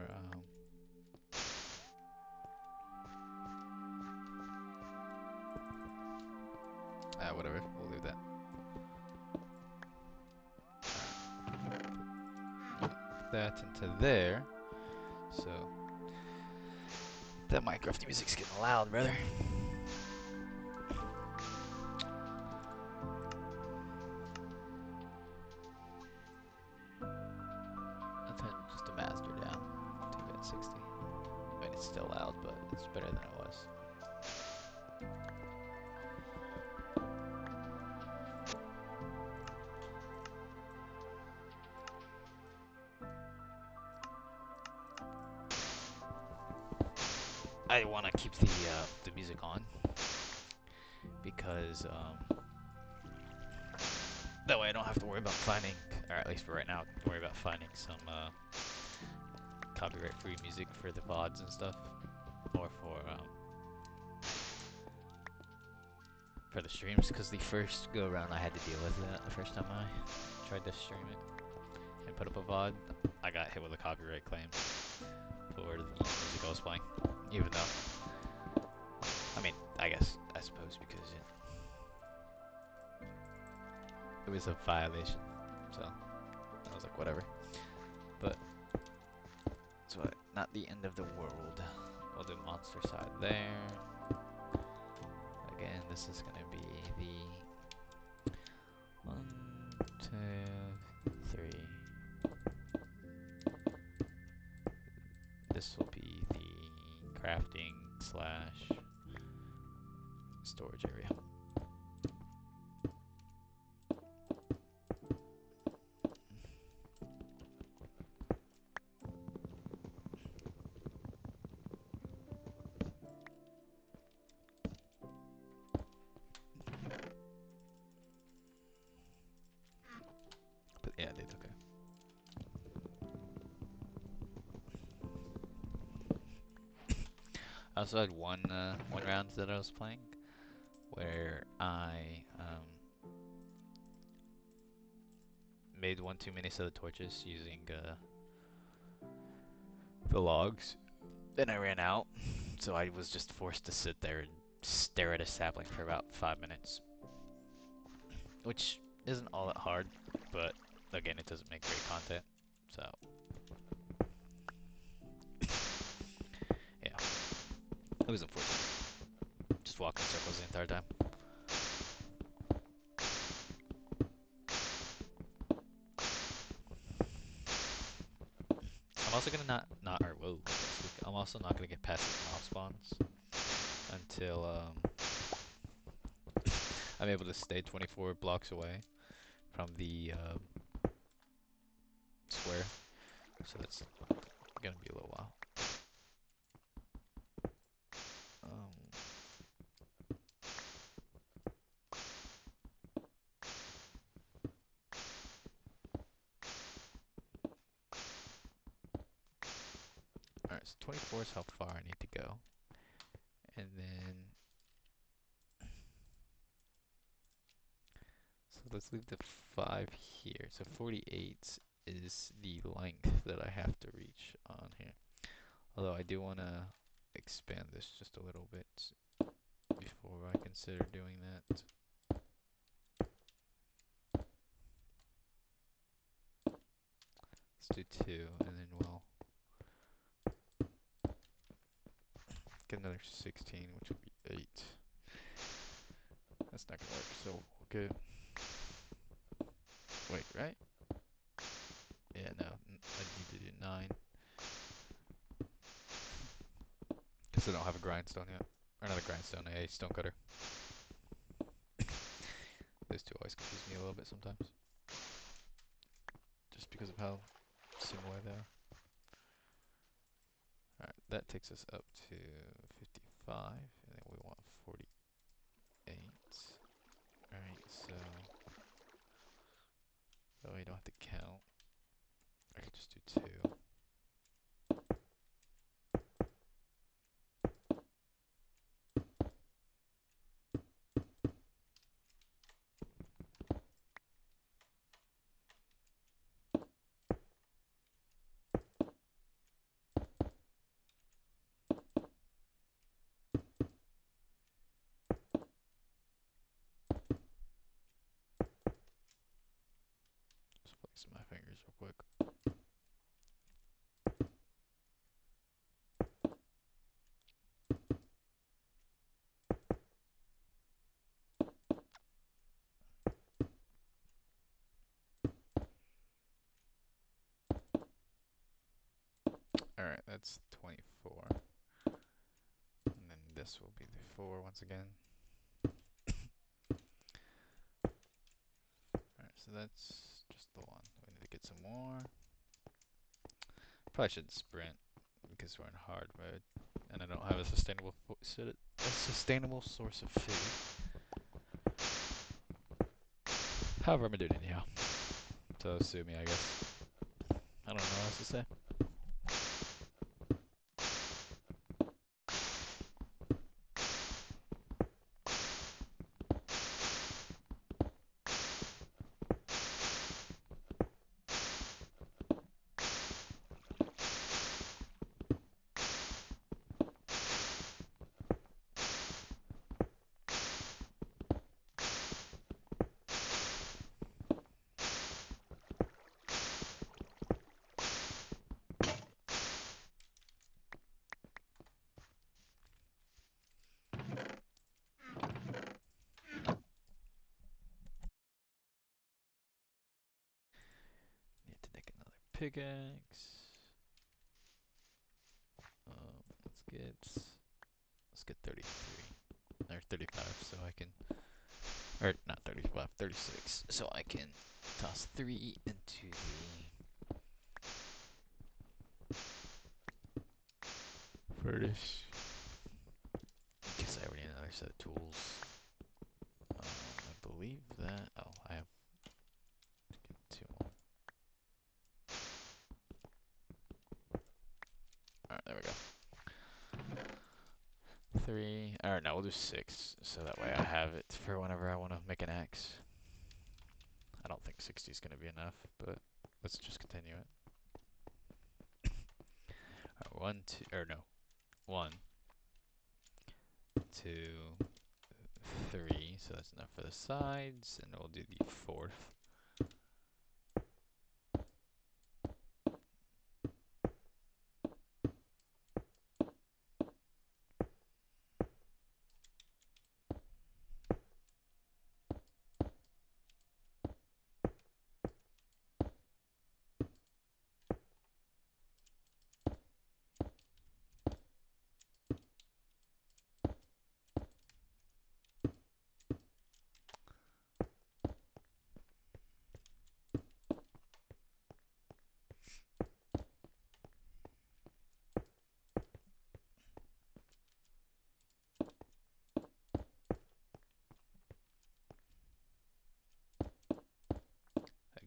whatever, we'll leave that. Put that into there. So, that Minecraft music's getting loud, brother. I'll turn just a master down to about 60. I mean, it's still loud, but it's better than it was. I want to keep the music on because that way I don't have to worry about finding, or at least for right now, worry about finding some copyright-free music for the VODs and stuff, or for the streams. Because the first go around I had to deal with that. The first time I tried to stream it and put up a VOD, I got hit with a copyright claim for the music I was playing, even though, I mean, I suppose because it was a violation, so I was like, whatever. But it's not the end of the world. We'll do monster side there. Again, this is gonna be the 1, 2, 3. This will be the crafting / storage area. But yeah, it's okay. I also had one round that I was playing where I made one too many set of torches using the logs. Then I ran out, so I was just forced to sit there and stare at a sapling for about 5 minutes. Which isn't all that hard, but again, it doesn't make great content, so yeah. It was unfortunate. Just walking in circles the entire time. I'm also gonna I'm also not gonna get past the mob spawns until I'm able to stay 24 blocks away from the square. So that's gonna be a little while. Alright, so 24 is how far I need to go. And then so let's leave the 5 here. So 48 is the length that I have to reach on here. Although I do want to expand this just a little bit before I consider doing that. Let's do 2, and then we'll get another 16, which would be 8. That's not gonna work, so we'll get... Wait, right? Yeah, no, I need to do 9. Because I don't have a grindstone yet. Or not a grindstone, a stone cutter. Those two always confuse me a little bit sometimes. Just because of how similar they are. Alright, that takes us up to 55, and then we want 48. Alright, so that way you don't have to count. I could just do 2. cross my fingers real quick. Alright, that's 24. And then this will be the 4 once again. Alright, so that's just the one. We need to get some more. Probably shouldn't sprint because we're in hard mode. And I don't have a sustainable source of food. However, I'm gonna do it anyhow. So sue me, I guess. I don't know what else to say. Need to make another pickaxe. Let's get 33 or 35 so I can, or not 35, 36 so I can toss 3 into the furnace. Guess I already need another set of tools. I believe that. Oh, I have to get 2 more. Alright, there we go. 3, or no, we'll do 6, so that way I have it for whenever I want to make an axe. I don't think 60 is going to be enough, but let's just continue it. Alright, 1, 2, or no, 1, 2, 3, so that's enough for the sides, and we'll do the 4th.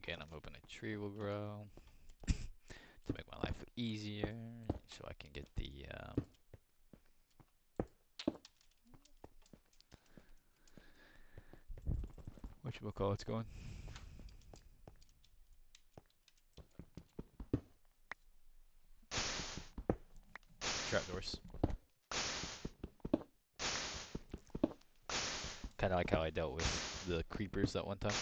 Again, I'm hoping a tree will grow to make my life easier, so I can get the whatchamacallit's going. Trapdoors. Kind of like how I dealt with the creepers that one time.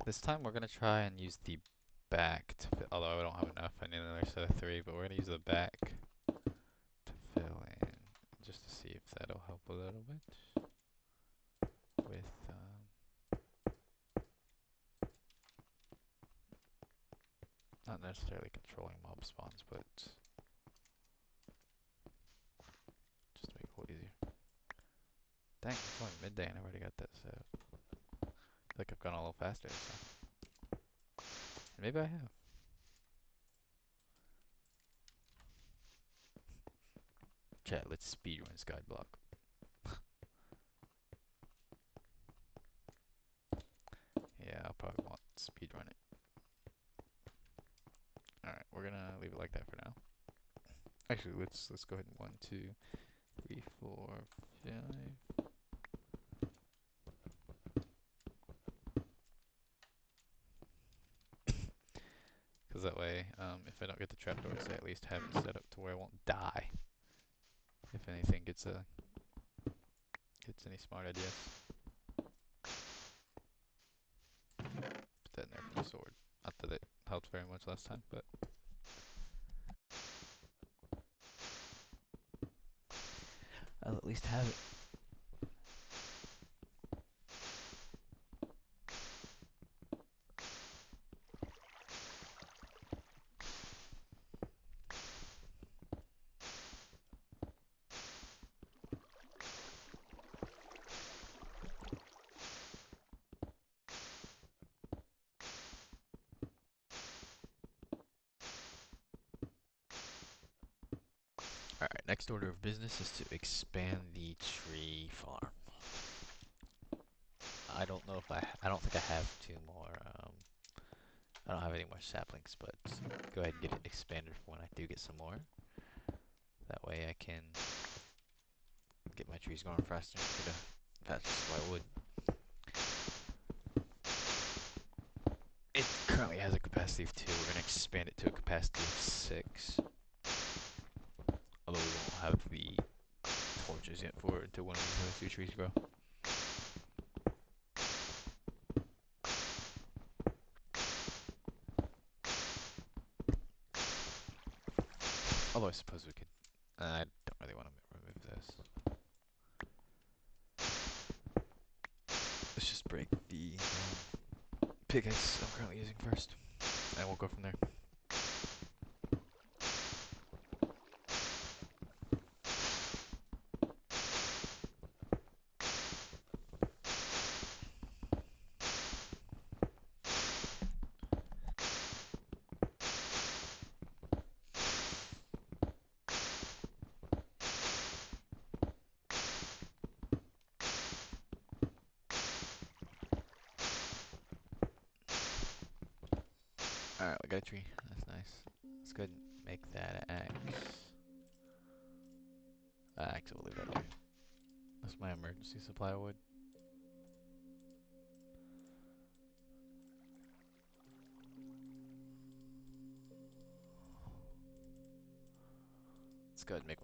This time we're gonna try and use the back to fill, although I don't have enough, I need another set of 3, but we're gonna use the back to fill in, just to see if that'll help. little bit with not necessarily controlling mob spawns, but just to make it a little easier. Dang, it's only midday and I already got that set up. I feel like I've gone a little faster this time. Maybe I have. Chat, let's speedrun Skyblock. Yeah, I'll probably want speedrun it. Alright, we're gonna leave it like that for now. Actually, let's go ahead and 1, 2, 3, 4, 5. Because that way, if I don't get the trapdoors, I at least have it set up to where I won't die. If anything gets any smart ideas. Put that in there for the sword. Not that it helped very much last time, but I'll at least have it. Alright, next order of business is to expand the tree farm. I don't know if I don't think I have two more, I don't have any more saplings, but go ahead and get it expanded for when I do get some more. That way I can get my trees going faster, get a faster supply of wood. It currently has a capacity of 2, we're going to expand it to a capacity of 6. Although we won't have the torches yet for it until one of these other 2 trees grow. Although I suppose we could, I don't really want to remove this. Let's just break the pickaxe I'm currently using first, and we'll go from there. Alright, we got a tree. That's nice. Let's go ahead and make that an axe. Axe, we'll leave that there. That's my emergency supply of wood. Let's go ahead and make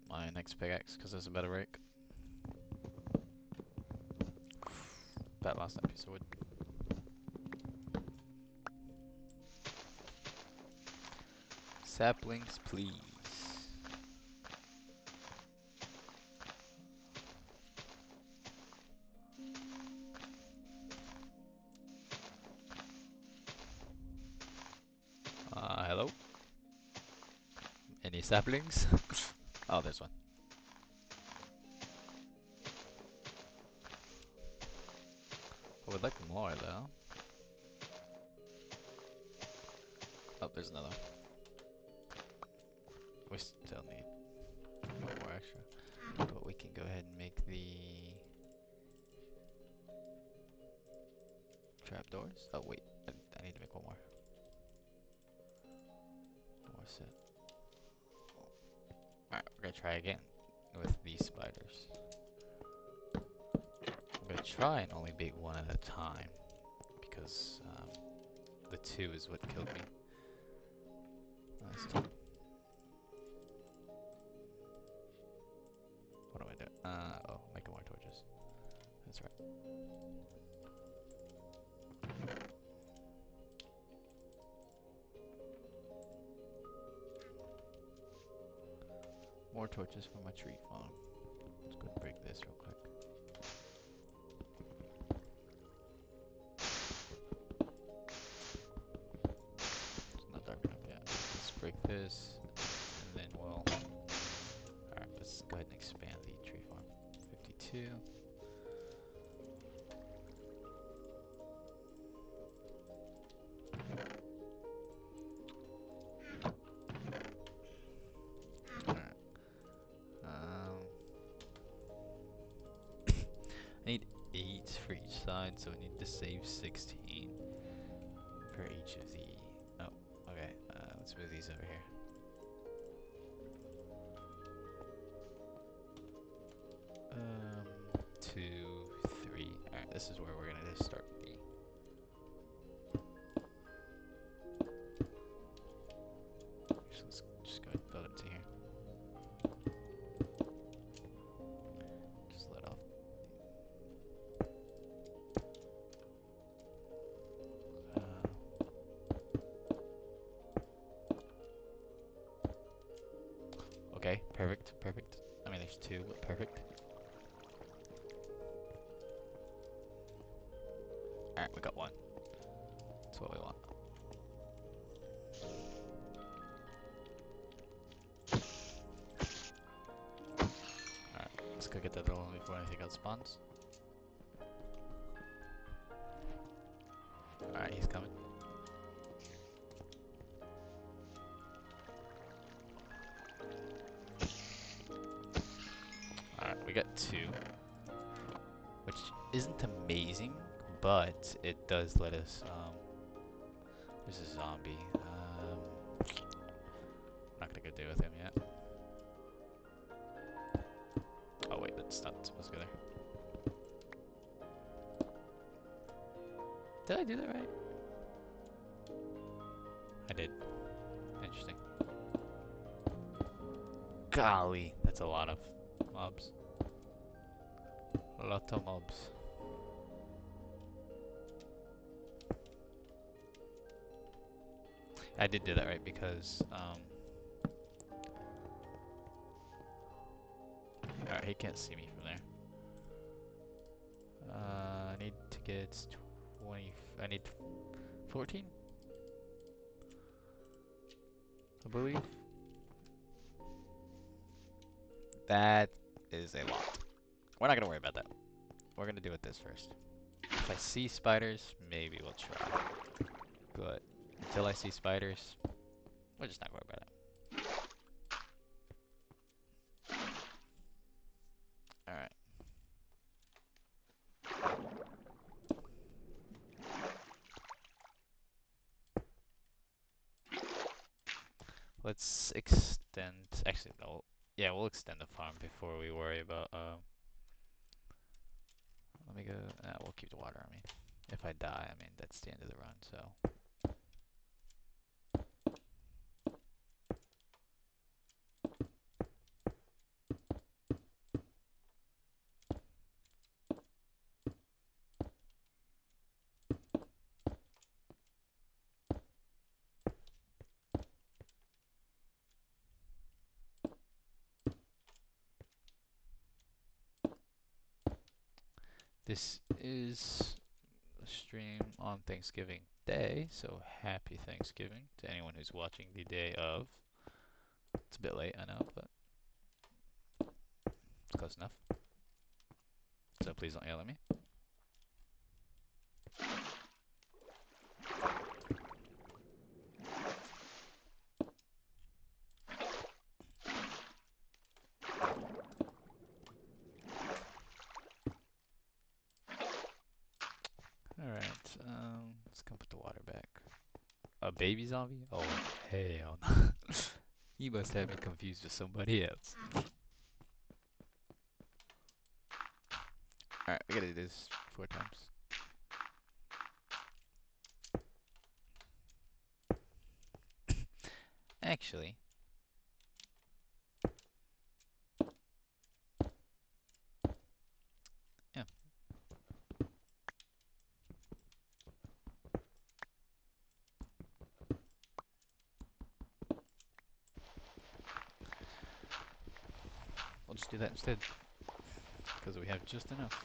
my next pickaxe, because there's a better rake. That lost that piece of wood. Saplings, please. Hello? Any saplings? Oh, there's one. I would like more, though. Oh, there's another one. We still need one more extra. But we can go ahead and make the trapdoors. Oh, wait. I need to make one more. One more set. Alright, we're gonna try again with these spiders. I'm gonna try and only beat one at a time, because the 2 is what killed me last time. What do I do? Oh, making more torches. That's right. More torches for my tree farm. Let's go break this. this real quick. It's not dark enough yet. Let's break this, and then we'll... Alright, let's go ahead and expand the tree farm. 52. Alright. I need 8 for each side, so I need to save 16 for each of the... Oh, okay. Let's move these over here. 2, 3. Alright, this is where we're gonna just start the... So let's just go ahead and build it to here. Just let off. Okay, perfect, perfect. I mean, there's 2, but perfect. Alright, we got 1. That's what we want. Alright, let's go get that other one before anything else spawns. Alright, he's coming. Alright, we got 2. Which isn't amazing, but it does let us, there's a zombie. I'm not gonna go deal with him yet. Oh wait, that's not supposed to go there. Did I do that right? I did. Interesting. Golly, that's a lot of mobs. A lot of mobs. I did do that right because, alright, he can't see me from there. I need to get 20, I need 14? I believe. That is a lot. We're not gonna worry about that. We're gonna do it this first. If I see spiders, maybe we'll try. But until I see spiders, we're just not gonna worry about it. Alright. Let's extend... Actually, no. Yeah, we'll extend the farm before we worry about... Let me go... Nah, we'll keep the water on me. If I die, I mean, that's the end of the run, so... This is a stream on Thanksgiving Day, so happy Thanksgiving to anyone who's watching the day of. It's a bit late, I know, but it's close enough. So please don't yell at me. Alright, let's come put the water back. A baby zombie? Oh, hell no. You must have me confused with somebody else. Alright, we gotta do this 4 times. Actually, yeah. We'll just do that instead. Because we have just enough.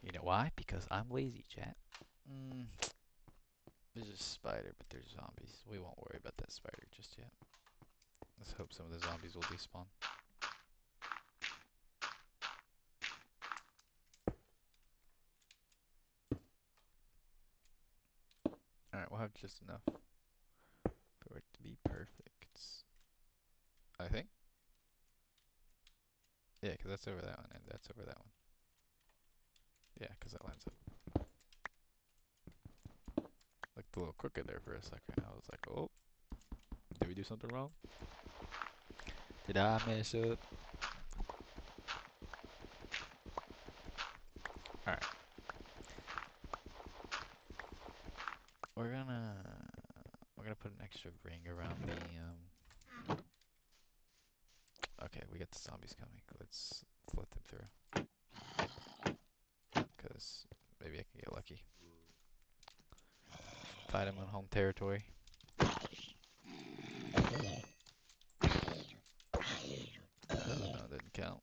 You know why? Because I'm lazy, chat. There's a spider, but there's zombies. We won't worry about that spider just yet. Let's hope some of the zombies will despawn. Alright, we'll have just enough for it to be perfect. I think. Yeah, because that's over that one, and that's over that one. Yeah, because that lines up. Looked a little crooked there for a second. I was like, oh, did we do something wrong? Did I mess up? Alright. We're gonna put an extra ring around the okay, we got the zombies coming. Let's let them through. Because maybe I can get lucky. Fight him on home territory. No, it didn't count.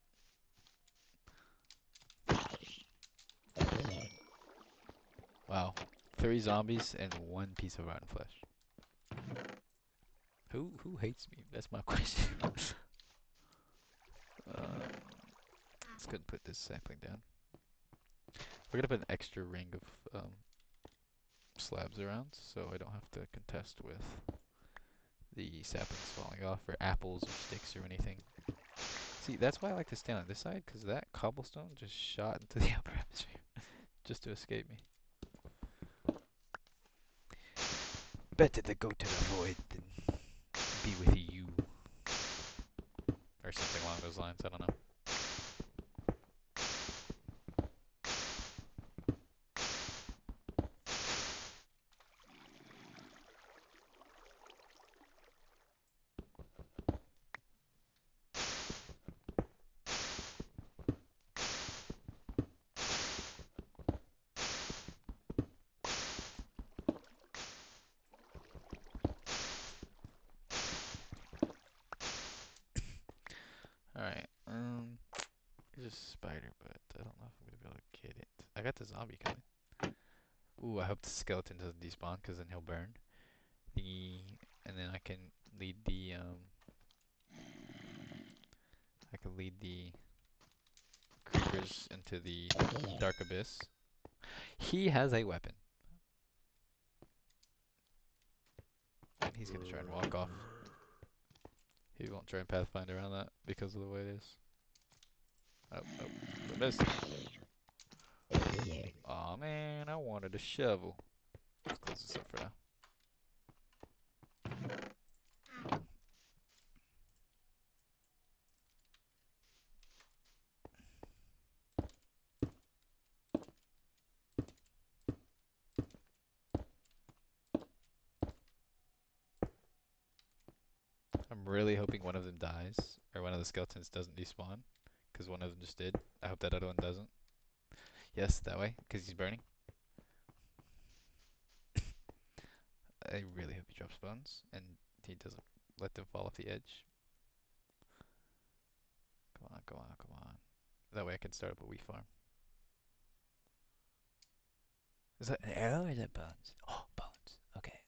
Wow. 3 zombies and 1 piece of rotten flesh. Who hates me? That's my question. Let's go ahead and put this sapling down. We're gonna put an extra ring of slabs around, so I don't have to contest with the saplings falling off, or apples, or sticks, or anything. See, that's why I like to stand on this side, because that cobblestone just shot into the upper atmosphere, just to escape me. Better to go to the void than be with you. Or something along those lines, I don't know. Alright, there's a spider, but I don't know if I'm gonna be able to get it. I got the zombie coming. Ooh, I hope the skeleton doesn't despawn, because then he'll burn. And then I can lead the, I can lead the creepers into the dark abyss. He has a weapon. And he's gonna try and walk off. He won't try and pathfind around that because of the way it is. Oh, I missed. Aw, man, I wanted a shovel. Let's close this up for now. I'm really hoping one of them dies, or one of the skeletons doesn't despawn, because one of them just did. I hope that other one doesn't. Yes, that way, because he's burning. I really hope he drops bones, and he doesn't let them fall off the edge. Come on, come on, come on. That way I can start up a wheat farm. Is that an arrow or is that bones? Oh, bones. Okay.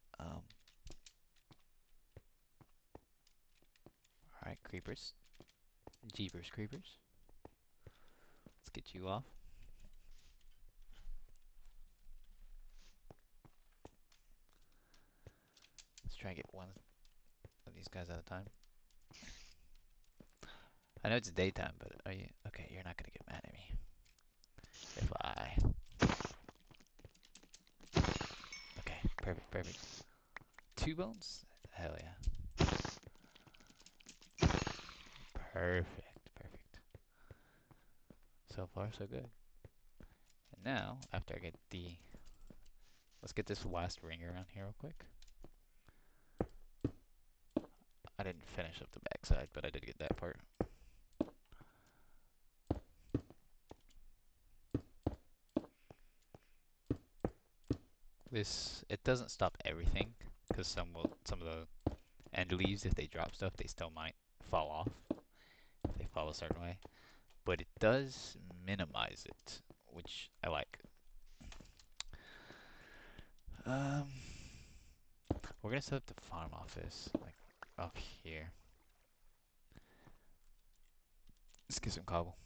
Alright, creepers. Jeepers creepers. Let's get you off. Let's try and get one of these guys at a time. I know it's daytime, but are you okay? You're not gonna get mad at me if I. Okay, perfect, perfect. 2 bones? Hell yeah. Perfect, perfect. So far, so good. And now, after I get the, let's get this last ring around here real quick. I didn't finish up the backside, but I did get that part. This, it doesn't stop everything, because some of the end leaves, if they drop stuff, they still might fall off. fall a certain way, but it does minimize it, which I like. Um, we're gonna set up the farm office like up here. Let's get some cobble.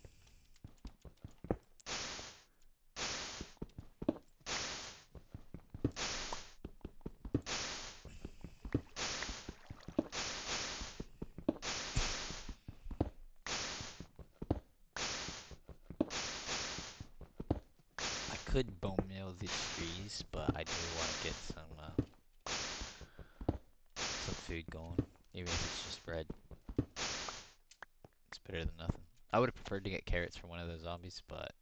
I could bone meal these trees, but I do want to get some food going, even if it's just bread. It's better than nothing. I would have preferred to get carrots from one of those zombies, but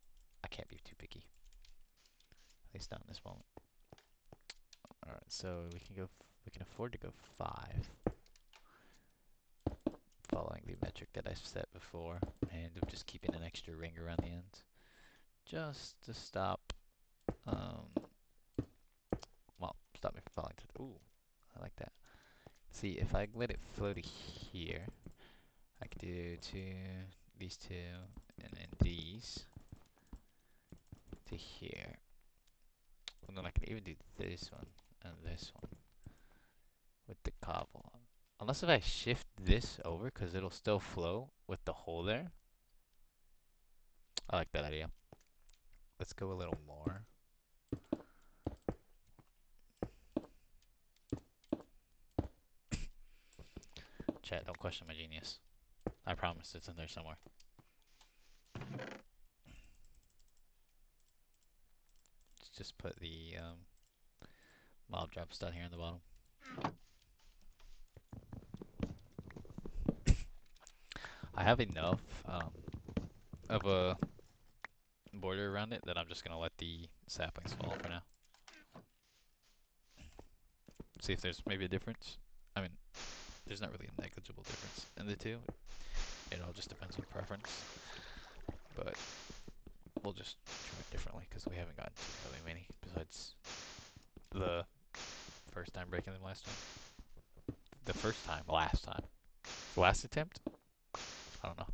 I can't be too picky. At least not in this moment. Alright, so we can afford to go 5. Following the metric that I set before, and of just keeping an extra ring around the ends. Just to stop, stop me from falling to, ooh, I like that. See, if I let it flow to here, I could do these two, and then these to here. And then I can even do this one and this one with the cobble. Unless if I shift this over, because it'll still flow with the hole there. I like that idea. Let's go a little more. Chat, don't question my genius. I promise it's in there somewhere. Let's just put the mob drops down here in the bottom. I have enough of a border around it that I'm just gonna let the saplings fall for now. See if there's maybe a difference. I mean, there's not really a negligible difference in the two. It all just depends on preference. But we'll just try it differently because we haven't gotten too really many besides the first time breaking them last time. Last time. Last attempt? I don't know.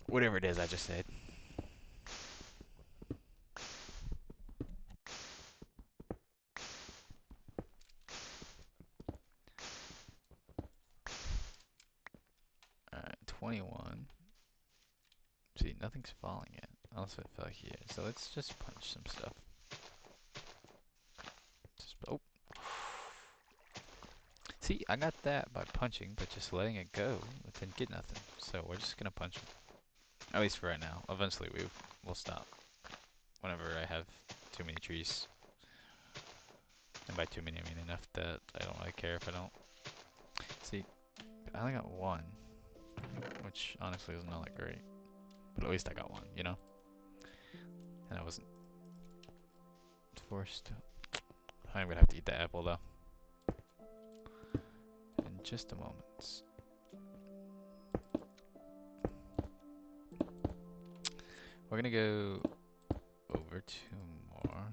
Whatever it is I just said. Alright, 21. See, nothing's falling yet. Unless it fell here. So let's just punch some stuff. Oh. See, I got that by punching, but just letting it go, it didn't get nothing. So we're just gonna punch them. At least for right now. Eventually we'll stop. Whenever I have too many trees. And by too many I mean enough that I don't really care if I don't. See, I only got one. Which honestly is not that great. But at least I got one, you know? And I wasn't forced. I'm gonna have to eat the apple though. In just a moment. We're gonna go over 2 more.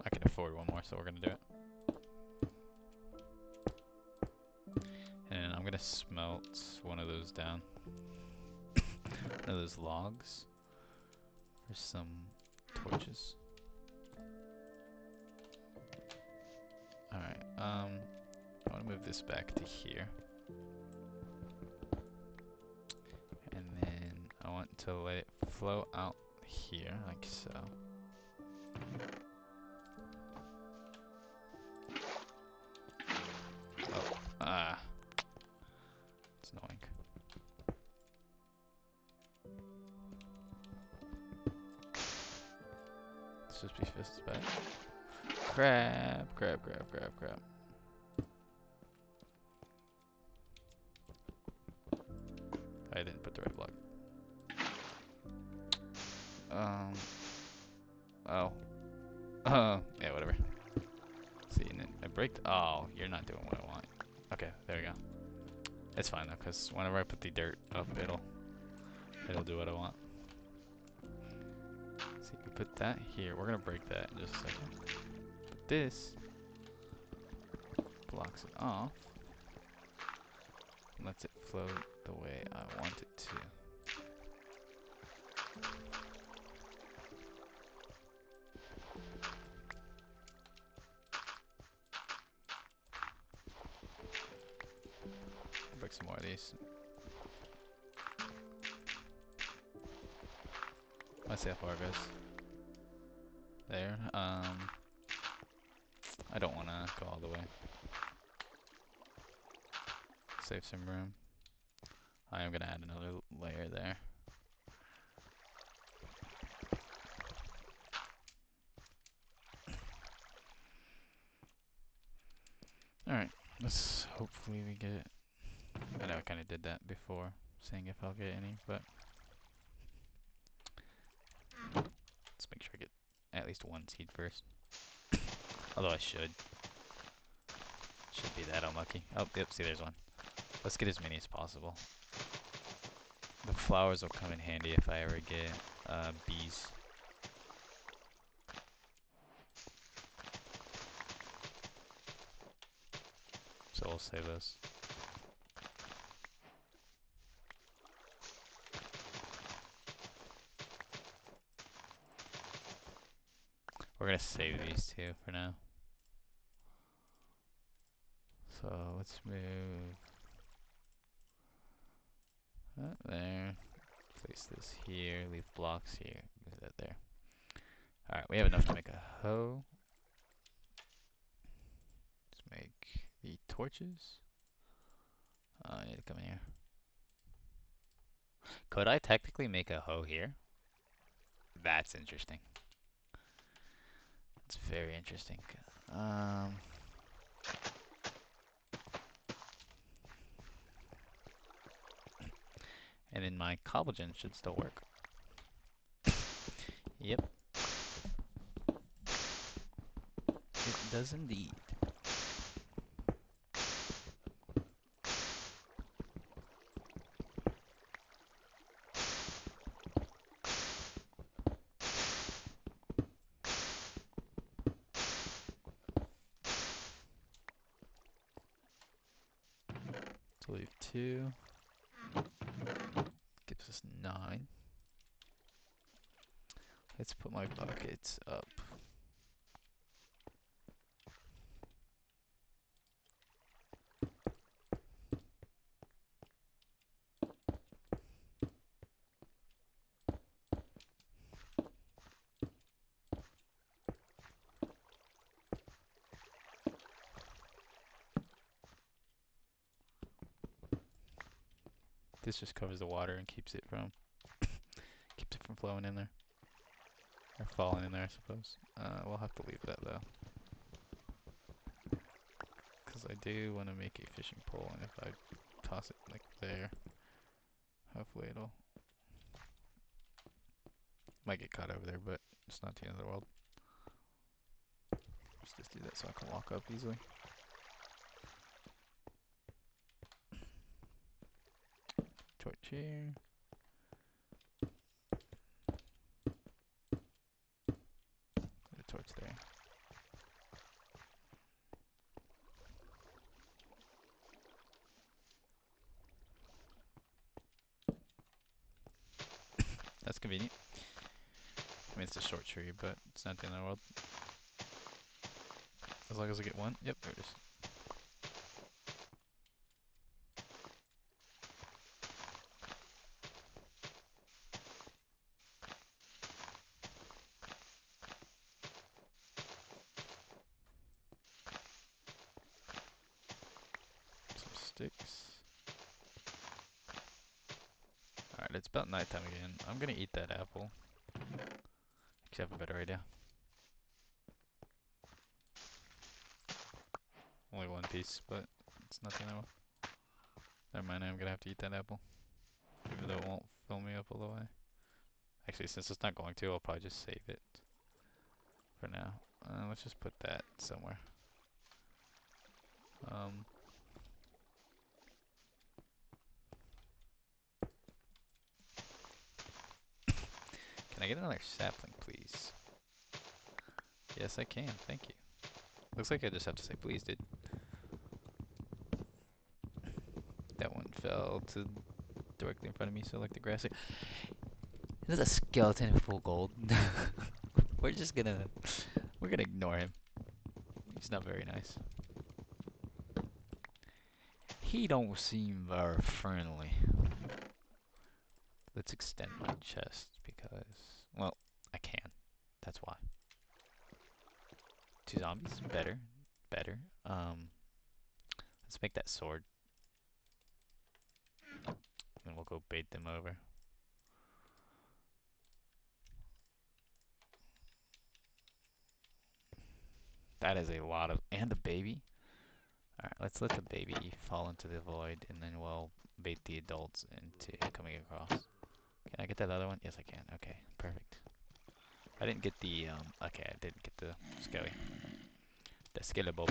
I can afford one more, so we're gonna do it. And I'm gonna smelt one of those down. One of those logs. For some torches. Alright, I wanna move this back to here. And then I want to let it flow out here, like so. Oh, it's annoying. Let's just be fists back. Crap. I didn't put the right block. Oh. Yeah, whatever. See, and then I break. Oh, you're not doing what I want. Okay, there we go. It's fine though, because whenever I put the dirt up, it'll It'll do what I want. So you can put that here. We're gonna break that in just a second. But this blocks it off and lets it flow the way I want it to. Break some more of these. Let's see how far it goes. There. I don't want to go all the way. Save some room. I am going to add another layer there. Alright, let's hopefully we get... I know I kind of did that before, seeing if I'll get any, but... Let's make sure I get at least one seed first. Although I should. Should be that unlucky. Oh, yep, see there's one. Let's get as many as possible. The flowers will come in handy if I ever get bees. So we'll save those. We're gonna save these two for now. So let's move that there. Place this here. Leave blocks here. Move that there. Alright, we have enough to make a hoe. Let's make the torches. I need to come here. Could I technically make a hoe here? That's interesting. It's very interesting. And then my cobblegen should still work. Yep. It does indeed. So leave 2. Gives us 9. Let's put my buckets up. This just covers the water and keeps it from flowing in there. Or falling in there, I suppose. We'll have to leave that though. Because I do want to make a fishing pole, and if I toss it like there, hopefully it'll... Might get caught over there, but it's not the end of the world. Let's just do that so I can walk up easily. Torch here. Put a torch there. That's convenient. I mean, it's a short tree, but it's not the end of the world. As long as I get one. Yep, there it is. Some sticks. Alright, it's about nighttime again. I'm gonna eat that apple. Actually, I have a better idea. Only one piece, but it's not the end of the world. Never mind, I'm gonna have to eat that apple. Even though it won't fill me up all the way. Actually, since it's not going to, I'll probably just save it for now. Let's just put that somewhere. I get another sapling, please? Yes, I can. Thank you. Looks like I just have to say please, dude. That one fell to directly in front of me, so like the grass. This is a skeleton in full gold. We're just gonna ignore him. He's not very nice. He don't seem very friendly. Let's extend my chest because, well, I can. That's why. 2 zombies, better. Let's make that sword, and we'll go bait them over. That is a lot of, and a baby. All right, let's let the baby fall into the void, and then we'll bait the adults into coming across. Can I get that other one? Yes, I can. Okay, perfect. I didn't get the okay, I didn't get the skelly. The skelly bob.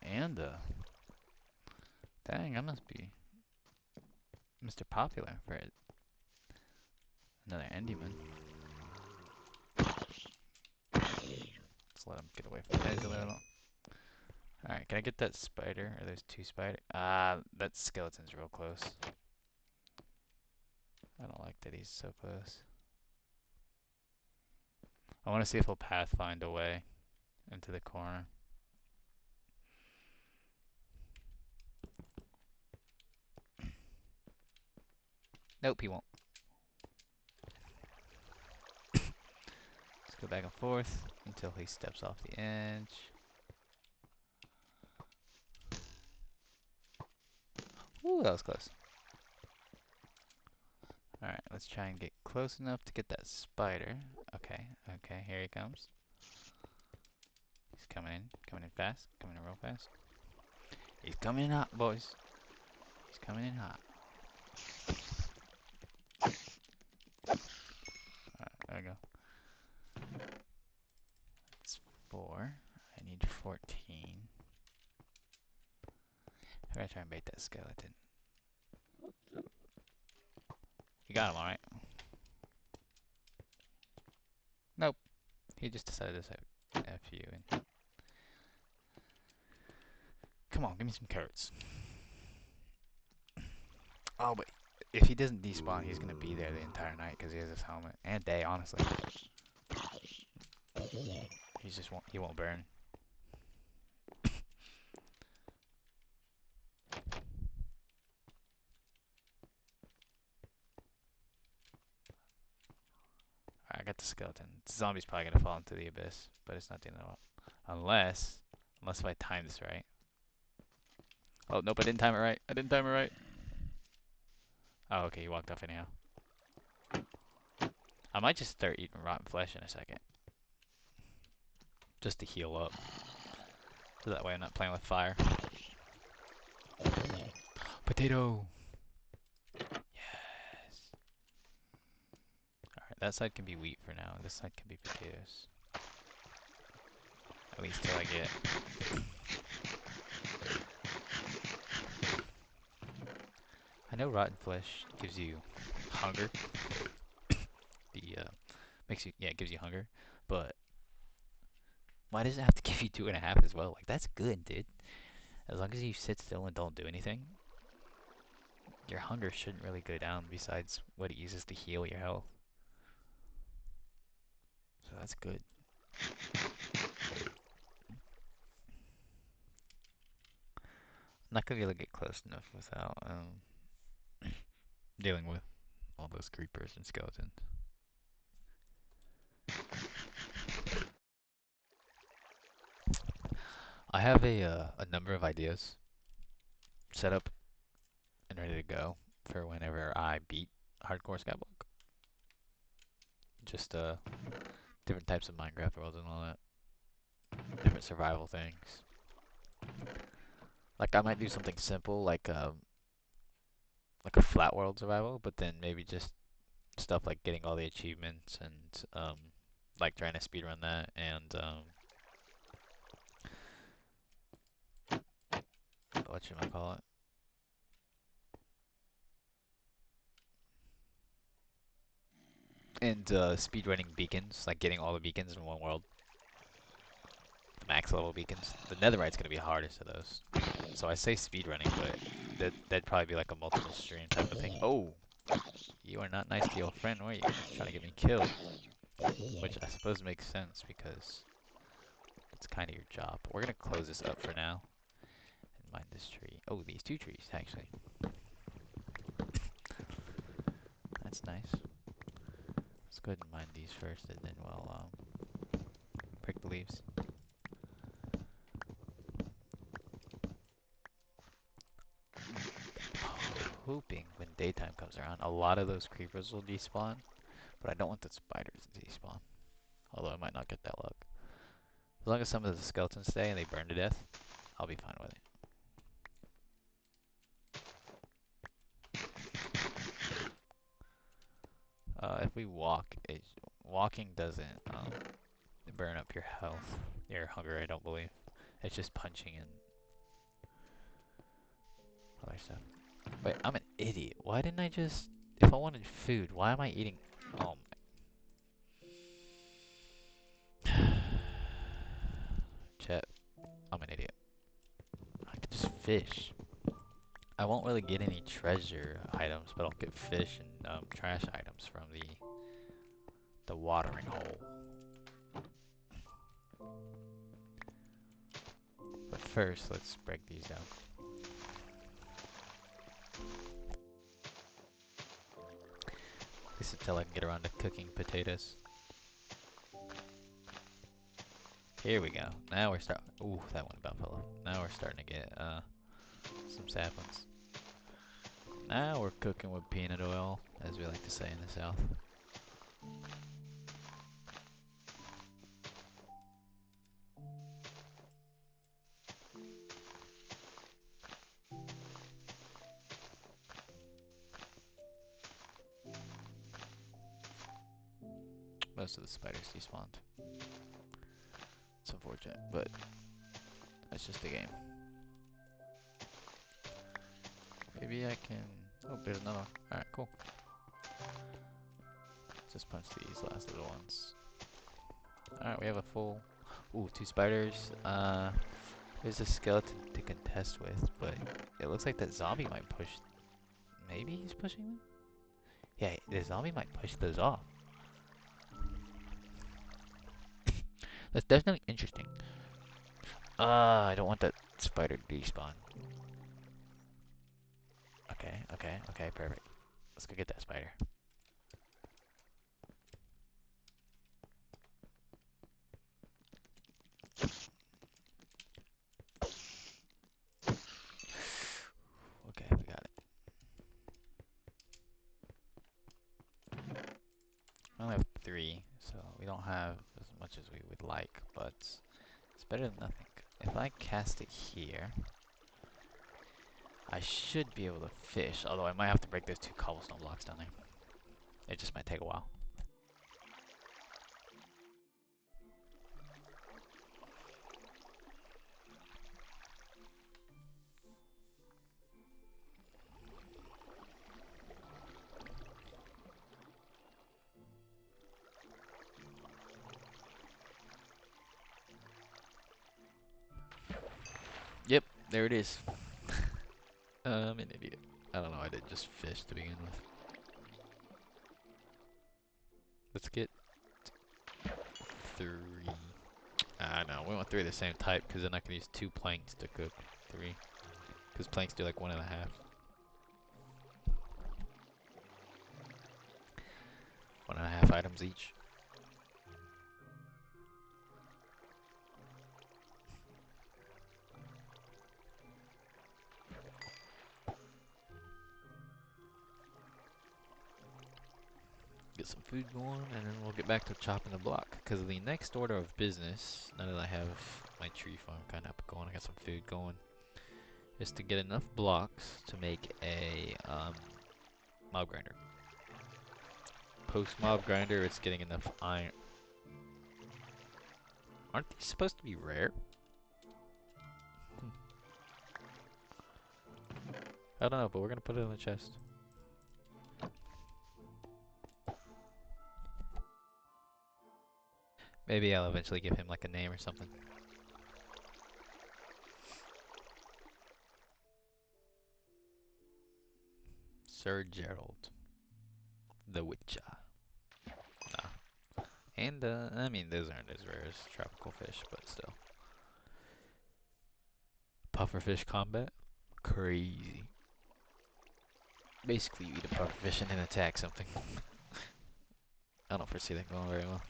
And dang, I must be Mr. Popular for it. Another Endyman. Let's let him get away from the edge a little. Alright, can I get that spider? Are those 2 spider? That skeleton's real close. I don't like that he's so close. I want to see if he'll pathfind a way into the corner. Nope, he won't. Let's go back and forth until he steps off the edge. Ooh, that was close. Alright, let's try and get close enough to get that spider. Okay, here he comes. He's coming in fast, coming in real fast. He's coming in hot, boys. He's coming in hot. Alright, there we go. That's 4. I need 14. I'm gonna try and bait that skeleton. You got him, alright? Nope. He just decided to say F you. And come on, give me some carrots. Oh, but if he doesn't despawn, he's gonna be there the entire night because he has his helmet. And day, honestly. He won't burn. I got the skeleton. The zombie's probably gonna fall into the abyss, but it's not the end of the world. Unless if I time this right. Oh, nope, I didn't time it right. Oh, okay, he walked off anyhow. I might just start eating rotten flesh in a second. Just to heal up. So that way I'm not playing with fire. Potato! Yes! Alright, that side can be wheat for now. This side can be potatoes. At least till I get... I know rotten flesh gives you hunger. It gives you hunger. But why does it have to give you 2.5 as well? Like, that's good, dude. As long as you sit still and don't do anything, your hunger shouldn't really go down besides what it uses to heal your health. So that's good. I'm not gonna be able to get close enough without dealing with all those creepers and skeletons. I have a number of ideas set up and ready to go for whenever I beat hardcore Skyblock. Just different types of Minecraft worlds and all that. Different survival things. Like I might do something simple like a flat world survival, but then maybe just stuff like getting all the achievements and like trying to speedrun that and whatchamacallit. And speedrunning beacons, like getting all the beacons in one world. The max level beacons. The netherite's gonna be hardest of those. So I say speedrunning, but that'd probably be like a multiple stream type of thing. Oh! You are not nice to your friend, were you? Trying to get me killed. Which I suppose makes sense because it's kind of your job. But we're gonna close this up for now and mine this tree. Oh, these two trees, actually. That's nice. Let's go ahead and mine these first and then we'll pick the leaves. Hoping when daytime comes around, a lot of those creepers will despawn, but I don't want the spiders to despawn. Although I might not get that luck. As long as some of the skeletons stay and they burn to death, I'll be fine with it. If we walk, walking doesn't burn up your health, your hunger, I don't believe. It's just punching and other stuff. Wait, I'm an idiot. Why didn't I just... If I wanted food, why am I eating... Oh my... Chat, I'm an idiot. I could just fish. I won't really get any treasure items, but I'll get fish and trash items from the watering hole. But first, let's break these down. At least until I can get around to cooking potatoes. Here we go. Now we're starting. Ooh, that one about fell off. Now we're starting to get some saplings. Now we're cooking with peanut oil, as we like to say in the South. Most of the spiders despawned. It's unfortunate, but that's just the game. Maybe I can... Oh, there's another one. Alright, cool. Just punch these last little ones. Alright, we have a full... Ooh, 2 spiders. There's a skeleton to contest with, but it looks like that zombie might push... Maybe he's pushing them? Yeah, the zombie might push those off. That's definitely interesting. I don't want that spider to despawn. Okay, perfect. Let's go get that spider. Okay, we got it. I only have 3, so we don't have as much as we would like, but it's better than nothing. If I cast it here, I should be able to fish, although I might have to break those 2 cobblestone blocks down there. It just might take a while. Yep, there it is. I'm an idiot. I don't know, I didn't just fish to begin with. Let's get 3. No, we want 3 of the same type, because then I can use 2 planks to cook 3. Because planks do like 1.5. 1.5 items each. Get some food going, and then we'll get back to chopping the block. Because the next order of business, now that I have my tree farm kind of up going, I got some food going, is to get enough blocks to make a mob grinder. Post mob grinder, it's getting enough iron. Aren't these supposed to be rare? I don't know, but we're gonna put it in the chest. Maybe I'll eventually give him like a name or something. Sir Gerald, the Witcher. No. And, I mean, those aren't as rare as tropical fish, but still. Pufferfish combat? Crazy. Basically, you eat a pufferfish and then attack something. I don't foresee that going very well.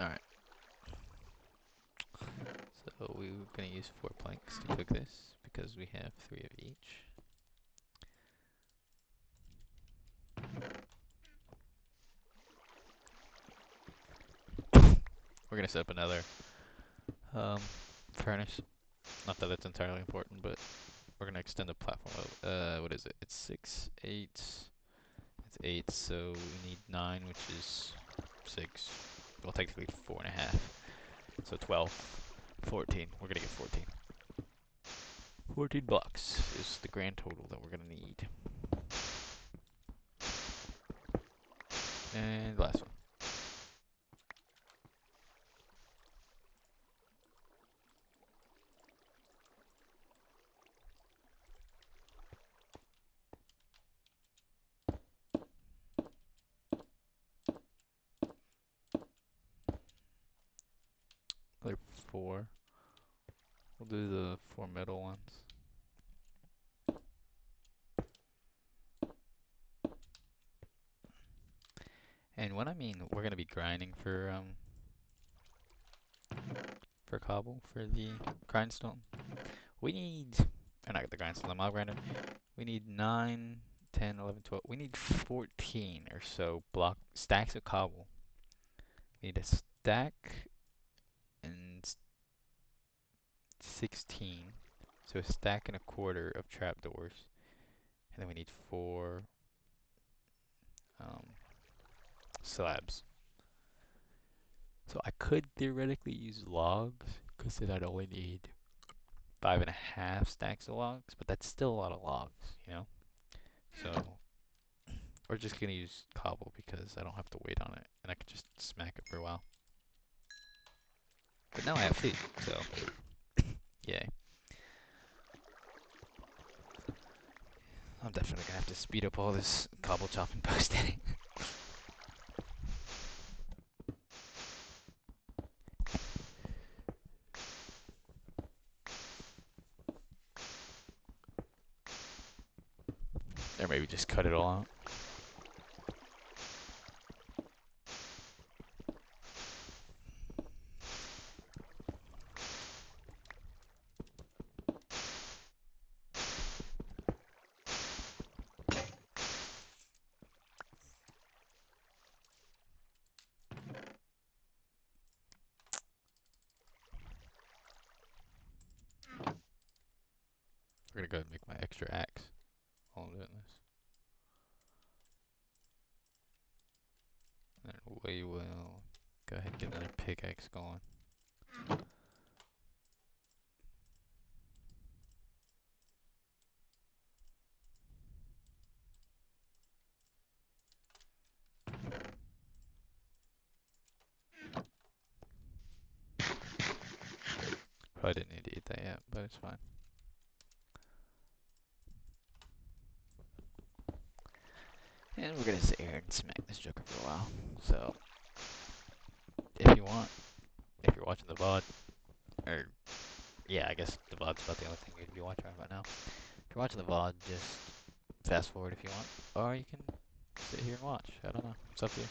Alright. So we're gonna use 4 planks to cook this, because we have 3 of each. We're gonna set up another furnace. Not that it's entirely important, but we're gonna extend the platform of, what is it? It's 6, 8. It's 8, so we need 9, which is 6. Well, technically 4.5. So 12, 14. We're gonna get 14. 14 blocks is the grand total that we're gonna need. And last one. Another 4. We'll do the 4 middle ones. And when I mean we're gonna be grinding for cobble for the grindstone, we need, or not the grindstone, the mob grinder. We need 9, 10, 11, 12. We need 14 or so stacks of cobble. We need a stack and 16. So a stack and a quarter of trapdoors. And then we need 4 slabs. So I could theoretically use logs, because then I'd only need 5.5 stacks of logs, but that's still a lot of logs, you know? So we're just gonna use cobble because I don't have to wait on it, and I can just smack it for a while. But now I have food, so yay. I'm definitely gonna have to speed up all this cobble chopping posting. Or maybe just cut it all out. We're gonna go ahead and make my extra axe while I'm doing this. And we will go ahead and get another pickaxe going. Probably didn't need to eat that yet, but it's fine. And we're gonna sit here and smack this joker for a while. So, if you want, if you're watching the VOD, or yeah, I guess the VOD's about the only thing you'd be watching right about now. If you're watching the VOD, just fast forward if you want, or you can sit here and watch. I don't know. It's up to you.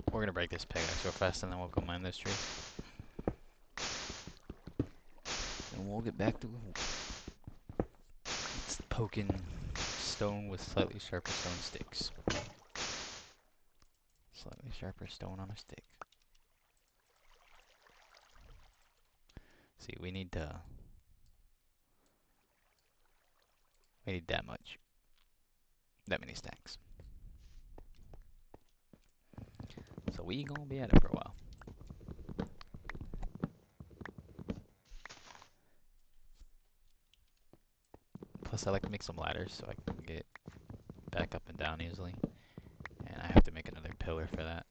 We're gonna break this pickaxe real fast and then we'll go mine those trees. And we'll get back to poking stone with slightly sharper stone sticks. Slightly sharper stone on a stick. See, we need that much. That many stacks. So we gonna be at it for a while. Plus I like to make some ladders so I can get back up and down easily. And I have to make another pillar for that.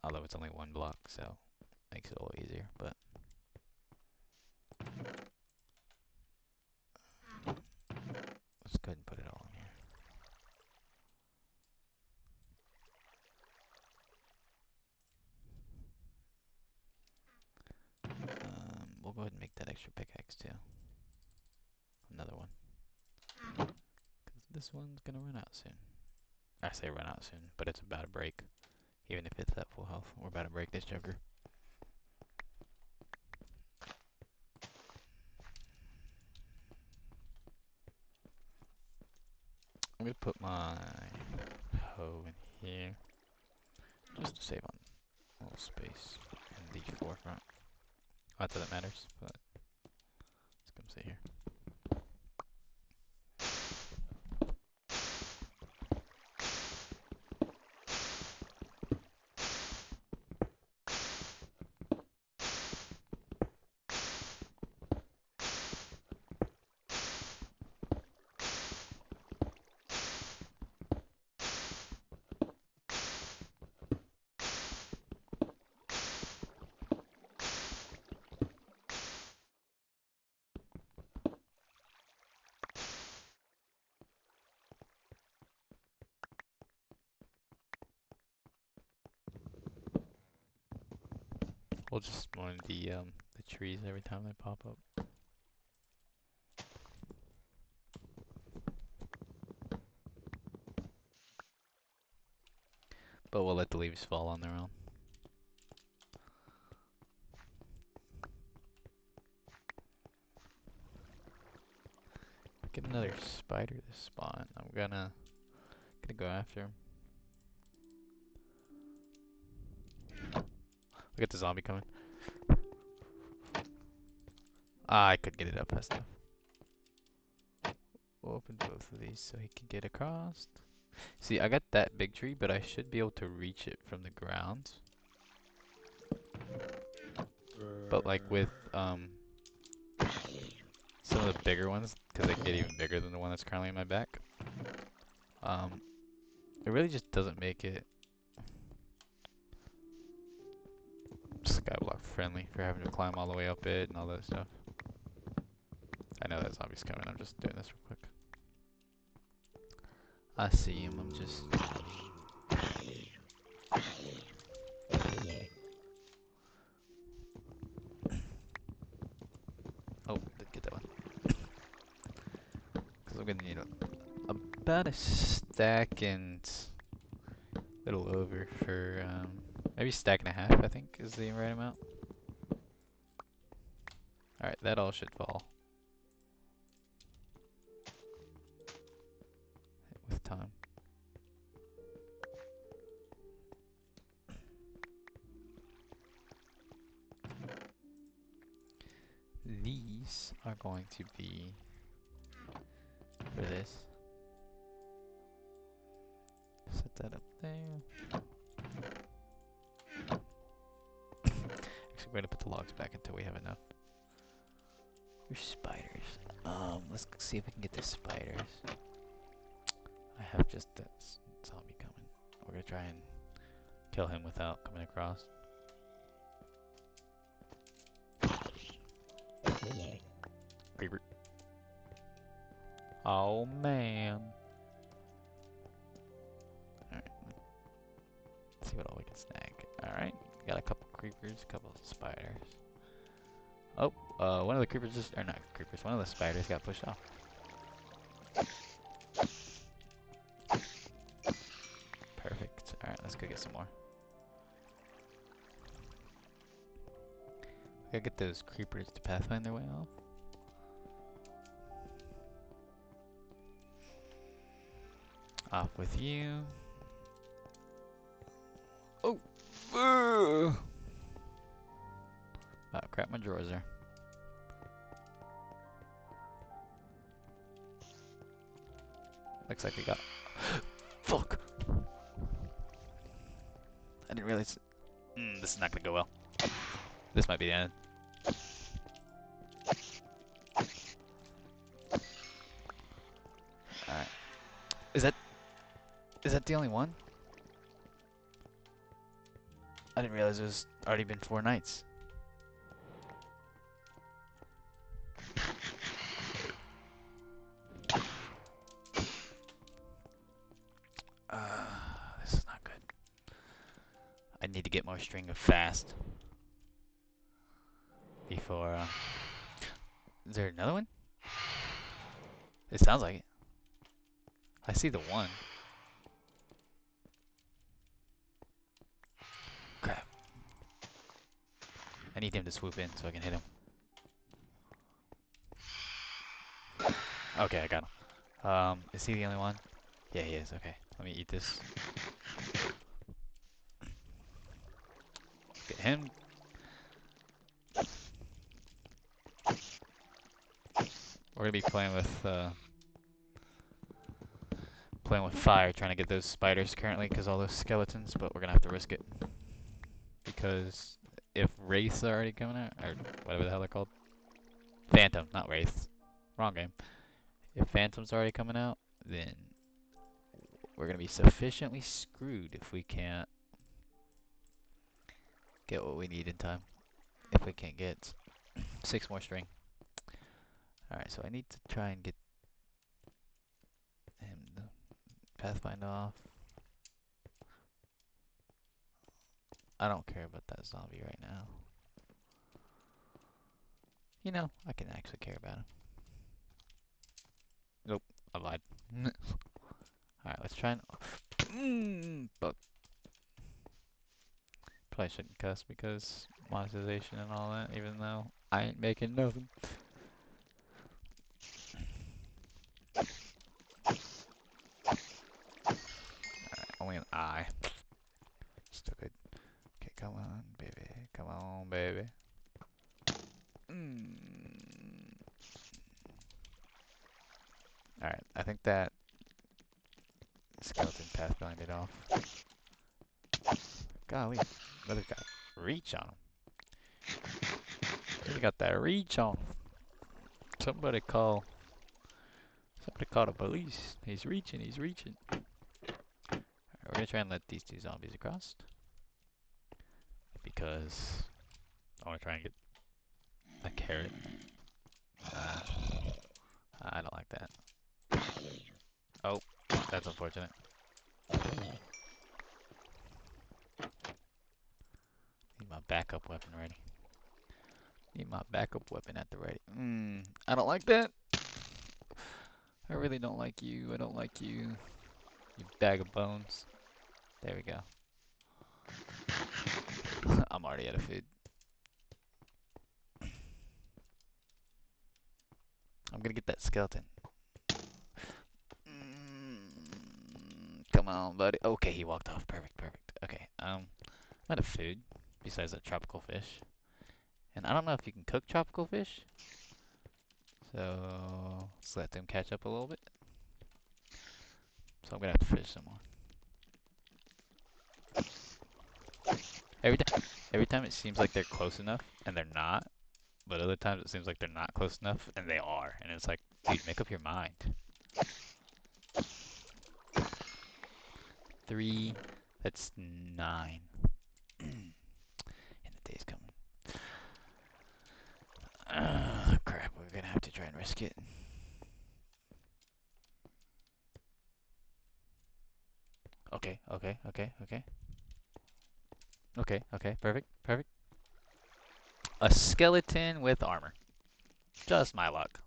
Although it's only one block, so makes it a little easier, but let's go ahead and put it all in here. We'll go ahead and make that extra pickaxe too. Another one. Because this one's gonna run out soon. I say run out soon, but it's about to break. Even if it's at full health, we're about to break this joker. I'm gonna put my hoe in here. Just to save on a little space in the forefront. Not that it matters, but let's come sit here. We'll just spawn the trees every time they pop up. But we'll let the leaves fall on their own. Get another spider to spawn. I'm gonna go after him. Look at the zombie coming. Ah, I could get it up fast enough. We'll open both of these so he can get across. See, I got that big tree, but I should be able to reach it from the ground. But like with some of the bigger ones, because they get even bigger than the one that's currently in my back, it really just doesn't make it Skyblock friendly for having to climb all the way up it and all that stuff. I know that zombie's coming, I'm just doing this real quick. I see him, I'm just... Oh, did get that one. Because I'm gonna need about a stack and a little over for, maybe a stack and a half, I think, is the right amount. Alright, that all should fall. With time. These are going to be for this. Set that up there. Actually, we're gonna put the logs back until we have enough. Where's spiders? Let's see if we can get the spiders. I have just that zombie coming. We're gonna try and kill him without coming across. Creeper. Oh man. Alright. Let's see what all we can snag. Alright. Got a couple creepers, a couple spiders. Oh, one of the creepers just, or not creepers, one of the spiders got pushed off. Perfect. Alright, let's go get some more. Gotta get those creepers to pathfind their way off. Off with you. Oh! About crap my drawers there. Looks like we got... Fuck! I didn't realize... this is not gonna go well. This might be the end. Alright. Is that the only one? I didn't realize it was already been 4 nights. This is not good. I need to get more string of fast. Before, Is there another one? It sounds like it. I see the one. Crap. I need him to swoop in so I can hit him. Okay, I got him. Is he the only one? Yeah, he is. Okay, let me eat this. Get him. We're gonna be playing with fire, trying to get those spiders currently, because all those skeletons. But we're gonna have to risk it because if wraiths are already coming out, or whatever the hell they're called, phantom, not wraiths, wrong game. If phantom's already coming out, then we're gonna be sufficiently screwed if we can't get what we need in time. If we can't get 6 more string. Alright, so I need to try and get him to pathfind off. I don't care about that zombie right now. You know, I can actually care about him. Nope, I lied. Alright, let's try and... but probably shouldn't cuss because monetization and all that, even though I ain't making nothing. Alright, only an eye. Still good. Okay, come on, baby. Come on, baby. Alright, I think that skeleton path blinded off. Golly, another guy. Reach on him. He got that reach on him. Somebody call the police. He's reaching, he's reaching. Alright, we're gonna try and let these two zombies across. Because I wanna try and get a carrot. I don't like that. Oh, that's unfortunate. Need my backup weapon ready. Need my backup weapon at the ready. I don't like that. I really don't like you. I don't like you. You bag of bones. There we go. I'm already out of food. I'm gonna get that skeleton. Come on, buddy. Okay, he walked off. Perfect, perfect. Okay, I'm out of food besides that tropical fish. And I don't know if you can cook tropical fish. So let's let them catch up a little bit. So I'm gonna have to fish some more. Every time it seems like they're close enough and they're not, but other times it seems like they're not close enough and they are. And it's like, dude, make up your mind. 3, that's 9. And the day's coming. Crap, we're gonna have to try and risk it. Okay, okay, okay, okay. Okay, okay, perfect, perfect. A skeleton with armor. Just my luck.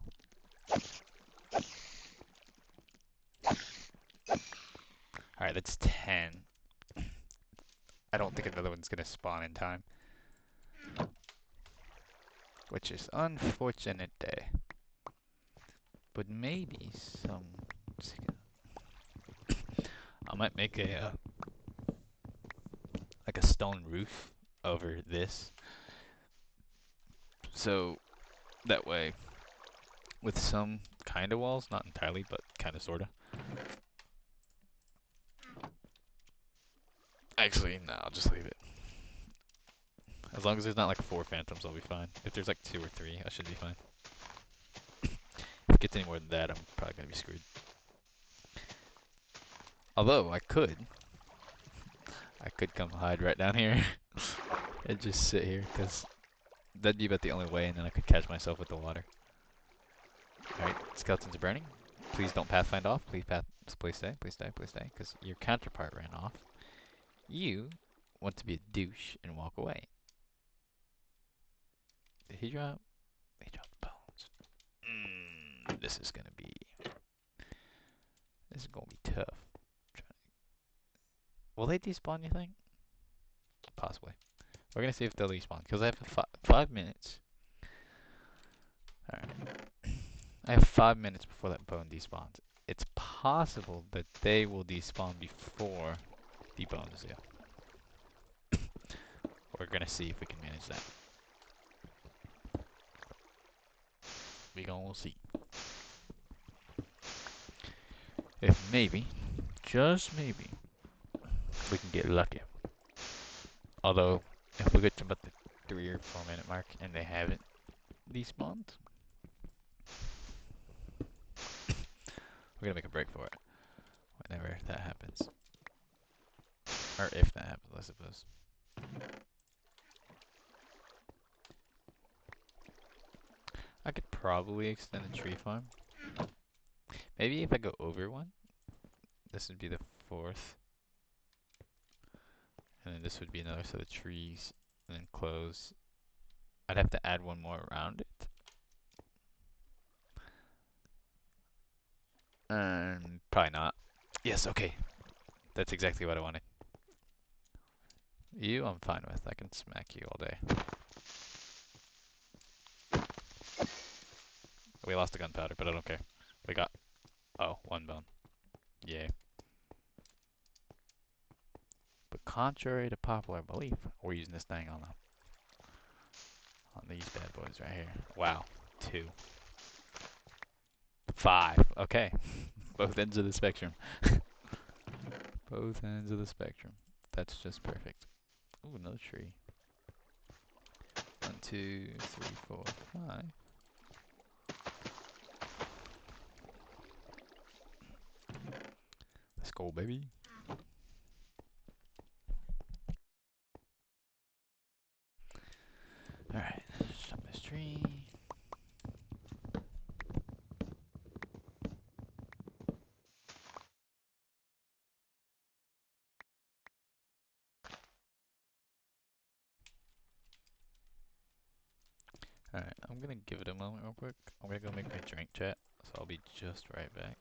Alright, that's 10. I don't think another one's gonna spawn in time. Which is unfortunate day. But maybe some... I might make a like a stone roof over this. So that way, with some kind of walls, not entirely, but kind of, sorta. Actually, no, I'll just leave it. As long as there's not like 4 phantoms, I'll be fine. If there's like 2 or 3, I should be fine. If it gets any more than that, I'm probably gonna be screwed. Although, I could come hide right down here and just sit here, because that'd be about the only way, and then I could catch myself with the water. Alright, skeletons are burning. Please don't pathfind off. Please stay, please stay, please stay, because your counterpart ran off. You want to be a douche and walk away. Did he drop? He dropped bones. This is gonna be tough. Will they despawn, you think? Possibly. We're gonna see if they'll despawn, because I have 5 minutes. Alright. I have 5 minutes before that bone despawns. It's possible that they will despawn before the bones do. We're gonna see if we can manage that. We gonna see. If maybe, just maybe, we can get lucky. Although, if we get to about the 3 or 4 minute mark and they haven't despawned, we're gonna make a break for it. Whenever that happens. Or if that happens, I suppose. I could probably extend the tree farm. Maybe if I go over one, this would be the 4th. And then this would be another set of trees, and then close. I'd have to add one more around it. Probably not. Yes, okay. That's exactly what I wanted. You, I'm fine with. I can smack you all day. We lost the gunpowder, but I don't care. We got, oh, one bone. Yay. But contrary to popular belief, we're using this thing on these bad boys right here. Wow. 2. 5. Okay. Both ends of the spectrum. Both ends of the spectrum. That's just perfect. Ooh, another tree. 1, 2, 3, 4, 5. Let's go, baby. Alright, let's jump this tree. Alright, I'm gonna give it a moment real quick. I'm gonna go make my drink, chat, so I'll be just right back.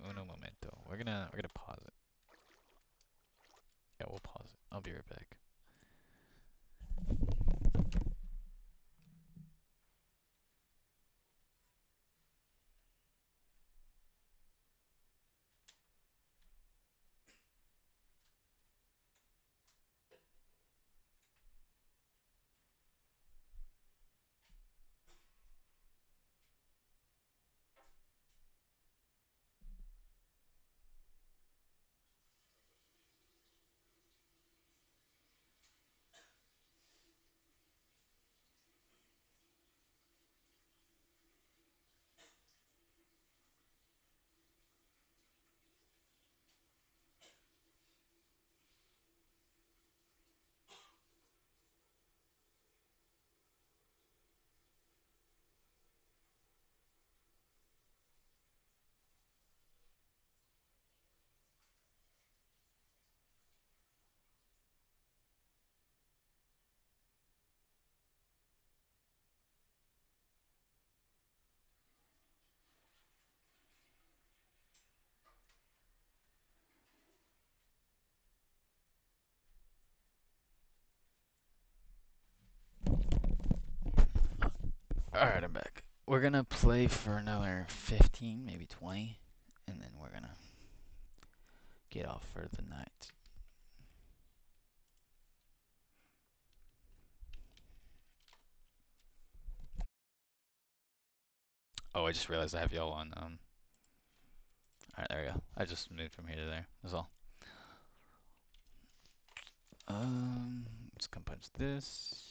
Uno momento. We're gonna pause it. Yeah, we'll pause it. I'll be right back. Alright, I'm back. We're gonna play for another 15, maybe 20, and then we're gonna get off for the night. Oh, I just realized I have y'all on, Alright, there we go. I just moved from here to there, that's all. Let's come punch this.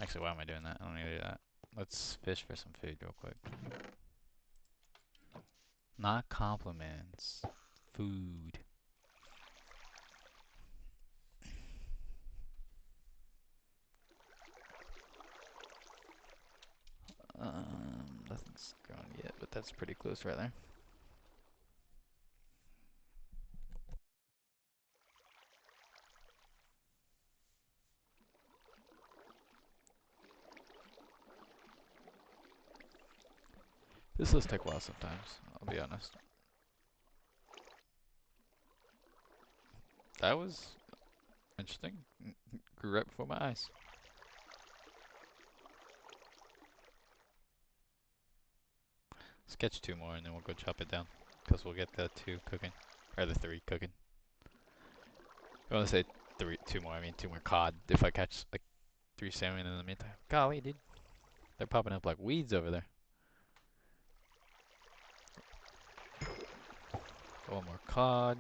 Actually, why am I doing that? I don't need to do that. Let's fish for some food real quick. Not compliments. Food. Nothing's grown yet, but that's pretty close right there. This does take a while sometimes, I'll be honest. That was interesting. Grew right before my eyes. Let's catch 2 more and then we'll go chop it down. Because we'll get the 2 cooking. Or the 3 cooking. I want to say 2 more, I mean 2 more cod if I catch like 3 salmon in the meantime. Golly, dude. They're popping up like weeds over there. 1 more cod.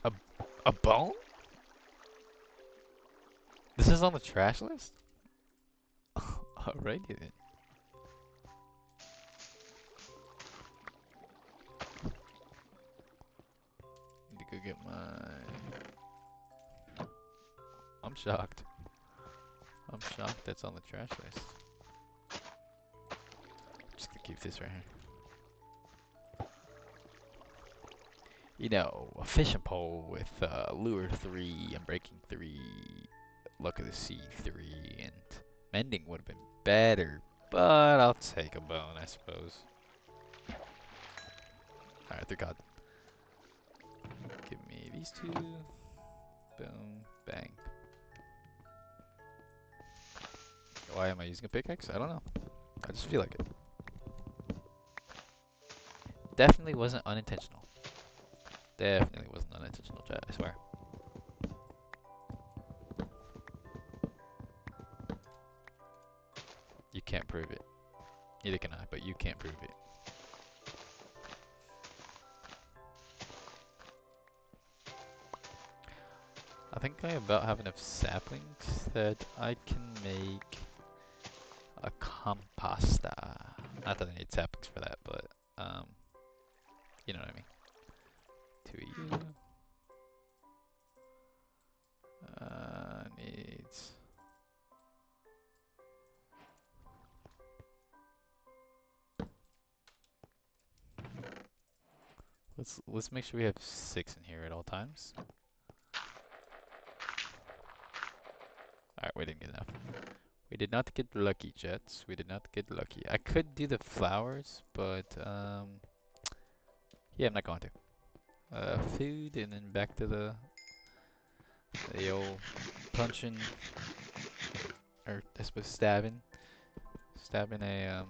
A, a bone? This is on the trash list? Alrighty then. get my... I'm shocked. I'm shocked that's on the trash list. I'm just gonna keep this right here. You know, a fishing pole with lure 3 and breaking 3, luck of the sea 3, and mending would have been better, but I'll take a bone, I suppose. Alright, they're caught. Give me these 2. Boom, bang. Why am I using a pickaxe? I don't know. I just feel like it. Definitely wasn't unintentional. Definitely wasn't unintentional, chat, I swear. You can't prove it. Neither can I, but you can't prove it. I think I about have enough saplings that I can make a composta. Not that I need saplings for that, but you know what I mean. 2 you. Needs. Let's make sure we have 6 in here at all times. Alright, we didn't get enough. We did not get lucky, Jets. We did not get lucky. I could do the flowers, but yeah, I'm not going to. Food, and then back to the old punching, or I suppose stabbing a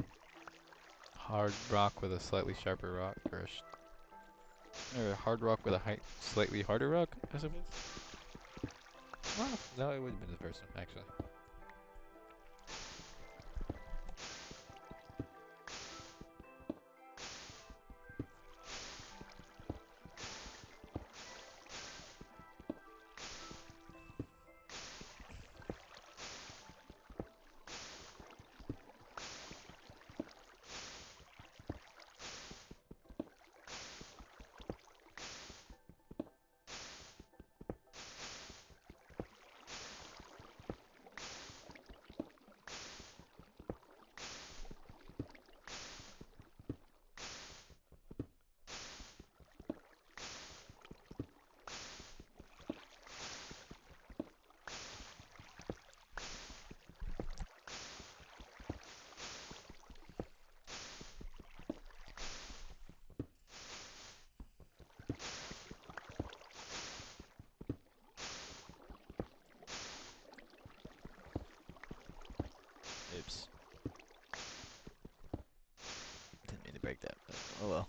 hard rock with a slightly sharper rock, or a hard rock with a slightly harder rock, I suppose. Well, no, it would have been the first one, actually. Oops. Didn't mean to break that, but oh well.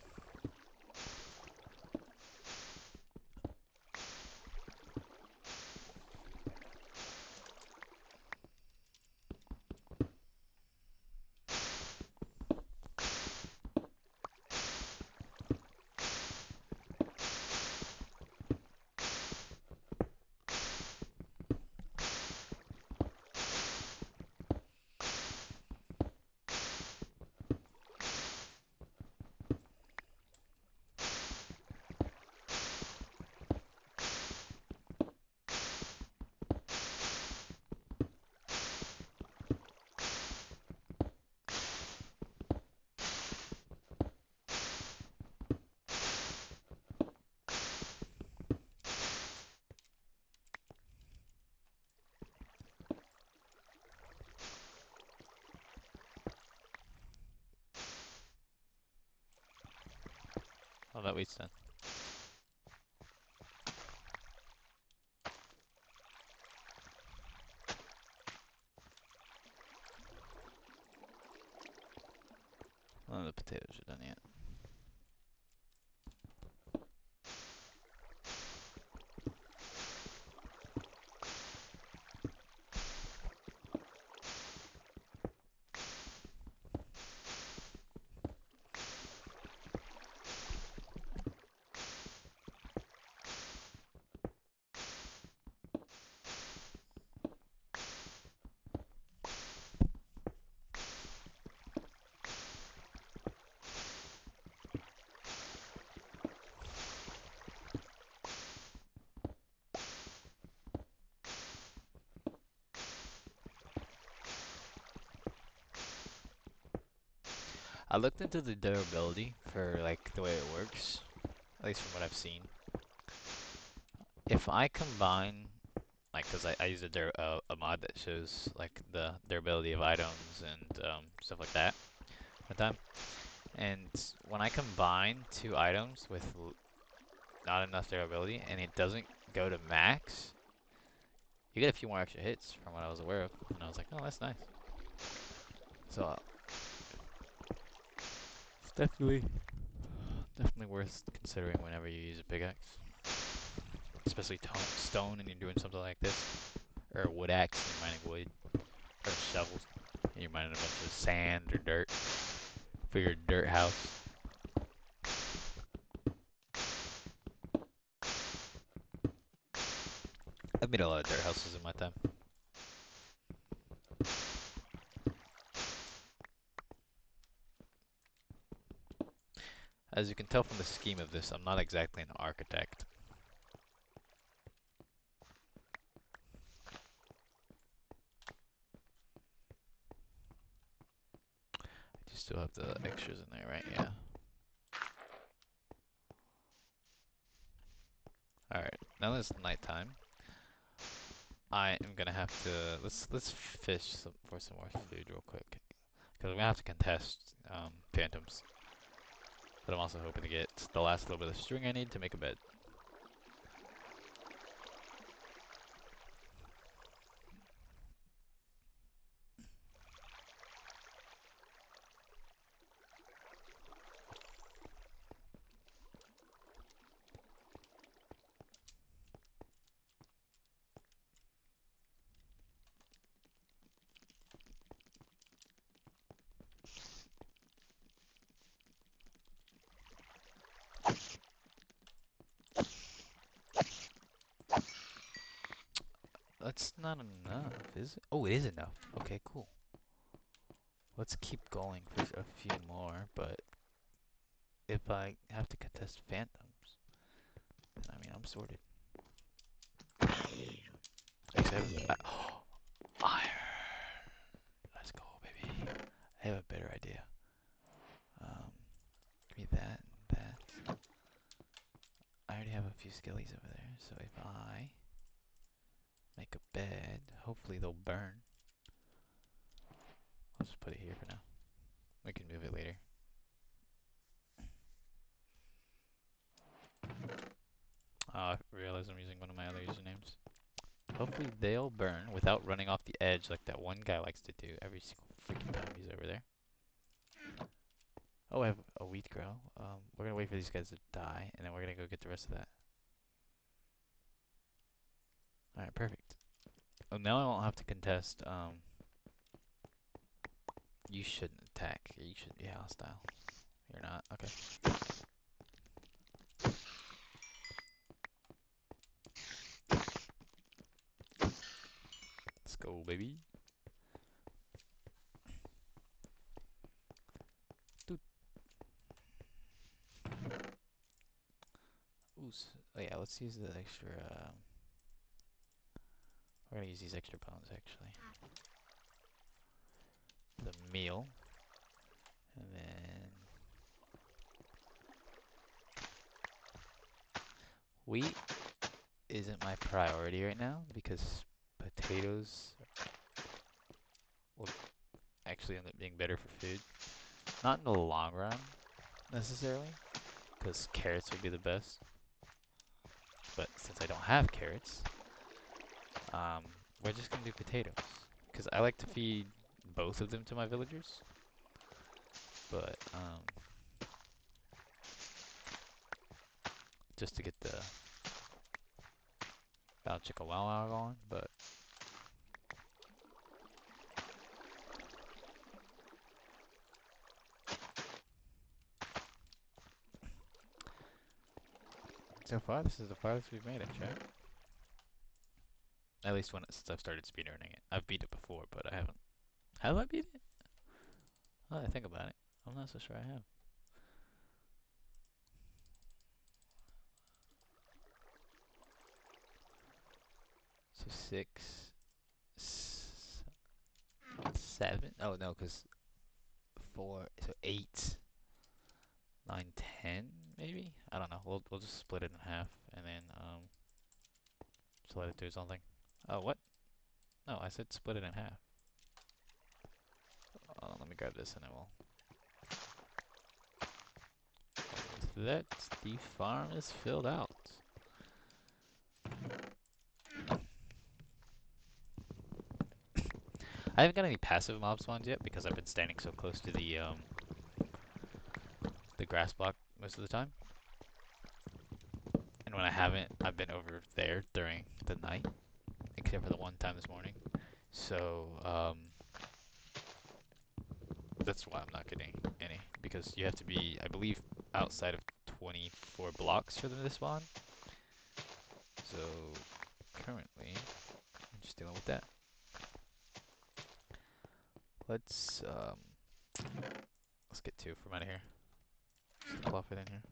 Oh, that wheat's done. None of the potatoes are done yet. I looked into the durability for like the way it works, at least from what I've seen. If I combine, like, cause I use a mod that shows like the durability of items and stuff like that at the time, and when I combine two items with not enough durability and it doesn't go to max, you get a few more extra hits from what I was aware of, and I was like, oh, that's nice. So it's definitely worth considering whenever you use a pickaxe, especially stone and you're doing something like this, or a wood axe and you're mining wood, or shovels and you're mining a bunch of sand or dirt for your dirt house. I've made a lot of dirt houses in my time. As you can tell from the scheme of this, I'm not exactly an architect. You still have the extras in there, right? Yeah. Alright, now that it's nighttime, I am gonna have to let's fish for some more food real quick, because I'm gonna have to contest phantoms. But I'm also hoping to get the last little bit of string I need to make a bed. That's not enough, is it? Oh, it is enough. Okay, cool. Let's keep going for a few more, but if I have to contest phantoms, then I mean I'm sorted. Iron. Let's go, baby. I have a better idea. Um, Give me that and that. I already have a few skillies over there, so if I make a bed, hopefully they'll burn. I'll just put it here for now. We can move it later. I realize I'm using one of my other usernames. Hopefully they'll burn without running off the edge like that one guy likes to do every single freaking time he's over there. Oh, I have a wheat grow. We're gonna wait for these guys to die, and then we're gonna go get the rest of that. Alright, perfect. Oh, now I don't have to contest, you shouldn't attack. You should be hostile. You're not? Okay. Let's go, baby. Dude. Ooh, oh yeah, let's use the extra, we're gonna use these extra bones, actually. The meal. And then wheat isn't my priority right now because potatoes will actually end up being better for food. Not in the long run, necessarily, because carrots would be the best. But since I don't have carrots, we're just gonna do potatoes. Because I like to feed both of them to my villagers. But, just to get the Bow Chicka Wow Wow going, but so far this is the farthest we've made it, chat. At least since I've started speedrunning it. I've beat it before, but I haven't. Have I beat it? Now that I think about it, I'm not so sure I have. So 6, 7. Oh no, because 4, so 8, 9, 10, maybe? I don't know. We'll just split it in half and then just let it do something. Oh, what? No, I said split it in half. Let me grab this and then we'll. With that, the farm is filled out. I haven't got any passive mob spawns yet because I've been standing so close to the grass block most of the time. And when I haven't, I've been over there during the night, except for the one time this morning. So, that's why I'm not getting any, because you have to be, I believe, outside of 24 blocks for them to spawn. So, currently, I'm just dealing with that. Let's get 2 from out of here. Just plop it in here.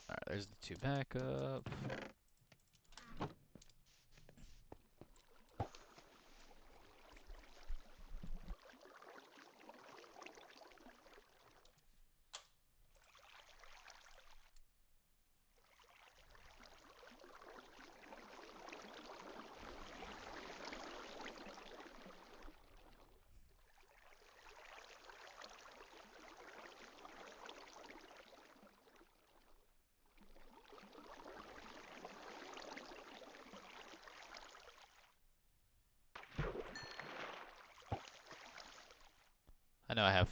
Alright, there's the 2 backup. I know I have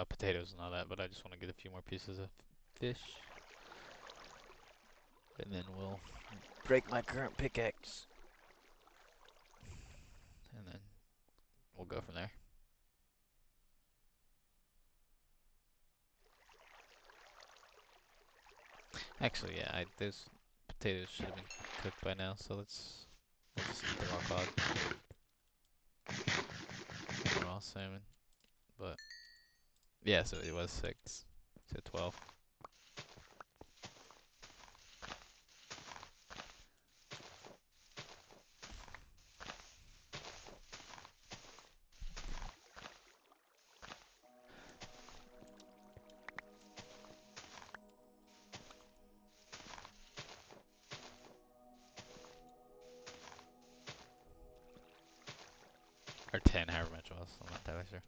potatoes and all that, but I just want to get a few more pieces of fish. And then we'll break my current pickaxe. And then we'll go from there. Actually, yeah, those potatoes should have been cooked by now, so let's just eat the raw cod. Raw salmon. But, yeah, so it was 6 to 12. Or 10, however much it was, I'm not entirely sure.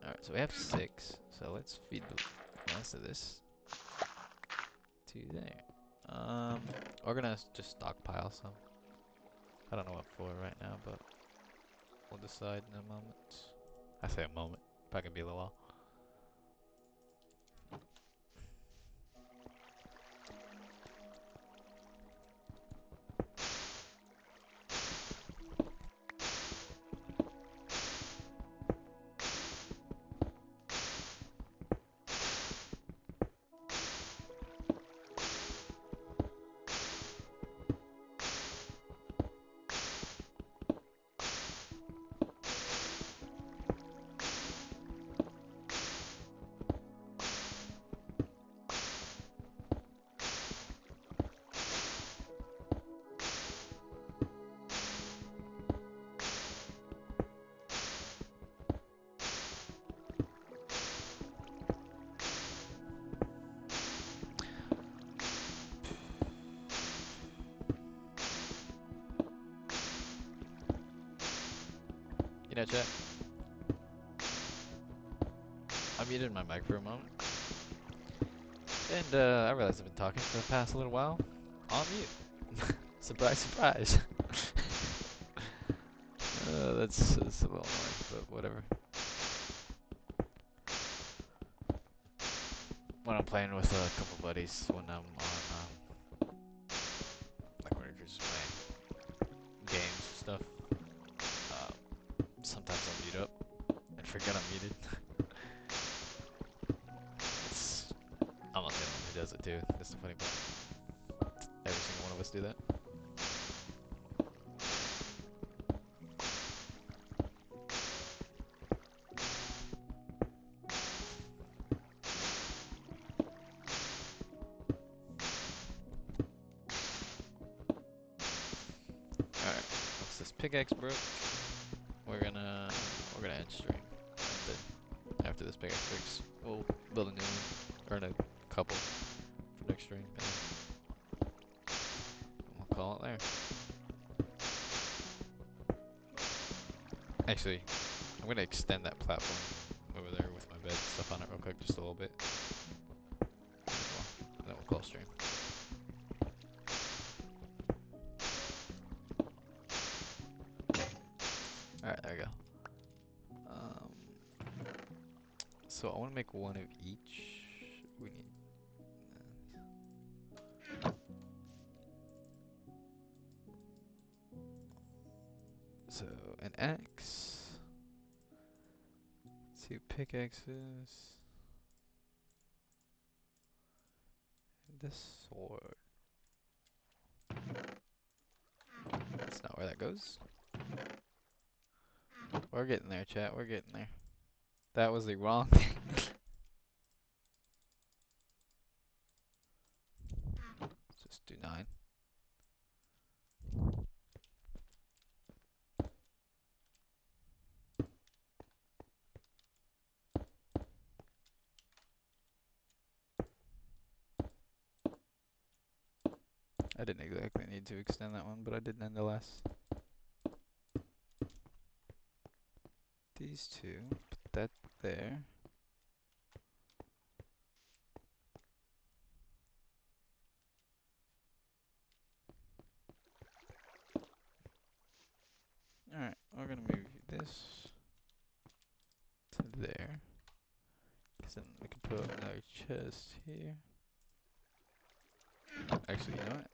Alright, so we have 6, so let's feed the rest of this to there. We're gonna just stockpile some. I don't know what for right now, but we'll decide in a moment. I say a moment, probably gonna be a little while. You know, chat, I muted my mic for a moment. And I realized I've been talking for the past little while on mute. Surprise, surprise. That's a little annoying, but whatever. When I'm playing with a couple buddies, when I'm on, like when you're just playing games and stuff, sometimes I'll mute up and forget I'm muted. I'm not the only one who does it too. That's the funny part. Every single one of us do that. Cause this pickaxe broke, we're gonna end stream. And then after this pickaxe breaks, we'll build a new one, or a couple for next stream, and we'll call it there. Actually, I'm gonna extend that platform over there with my bed and stuff on it real quick, just a little bit. And then we'll call stream. Alright, there we go. So I want to make one of each. We need. So an axe, 2 pickaxes, and this sword. That's not where that goes. We're getting there, chat. We're getting there. That was the wrong thing. Just do 9. I didn't exactly need to extend that one, but I did nonetheless. These 2, put that there. Alright, we're gonna move this to there. Cause then we can put another chest here. Actually, you know what?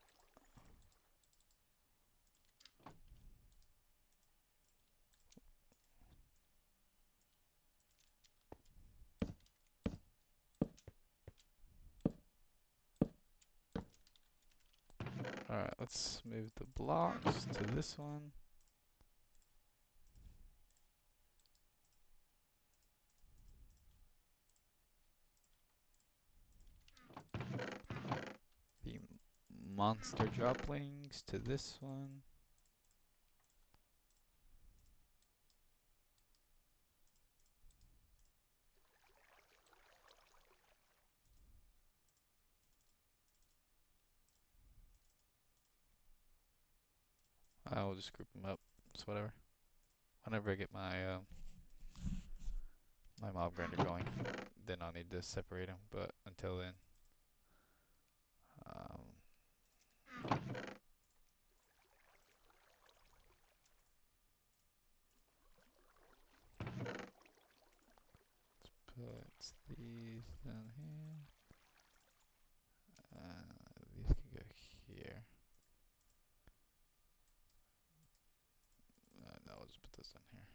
Alright, let's move the blocks to this one. The monster droplings to this one. I will just group them up. It's whatever. Whenever I get my my mob grinder going, then I'll need to separate them. But until then, let's put these down here. These can go here. No, I'll just put this down here.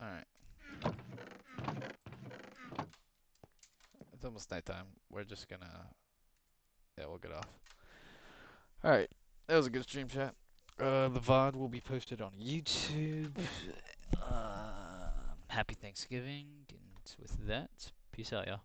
Alright. It's almost nighttime. We're just gonna... Yeah, we'll get off. Alright. That was a good stream, chat. The VOD will be posted on YouTube. Happy Thanksgiving. And with that, peace out, y'all.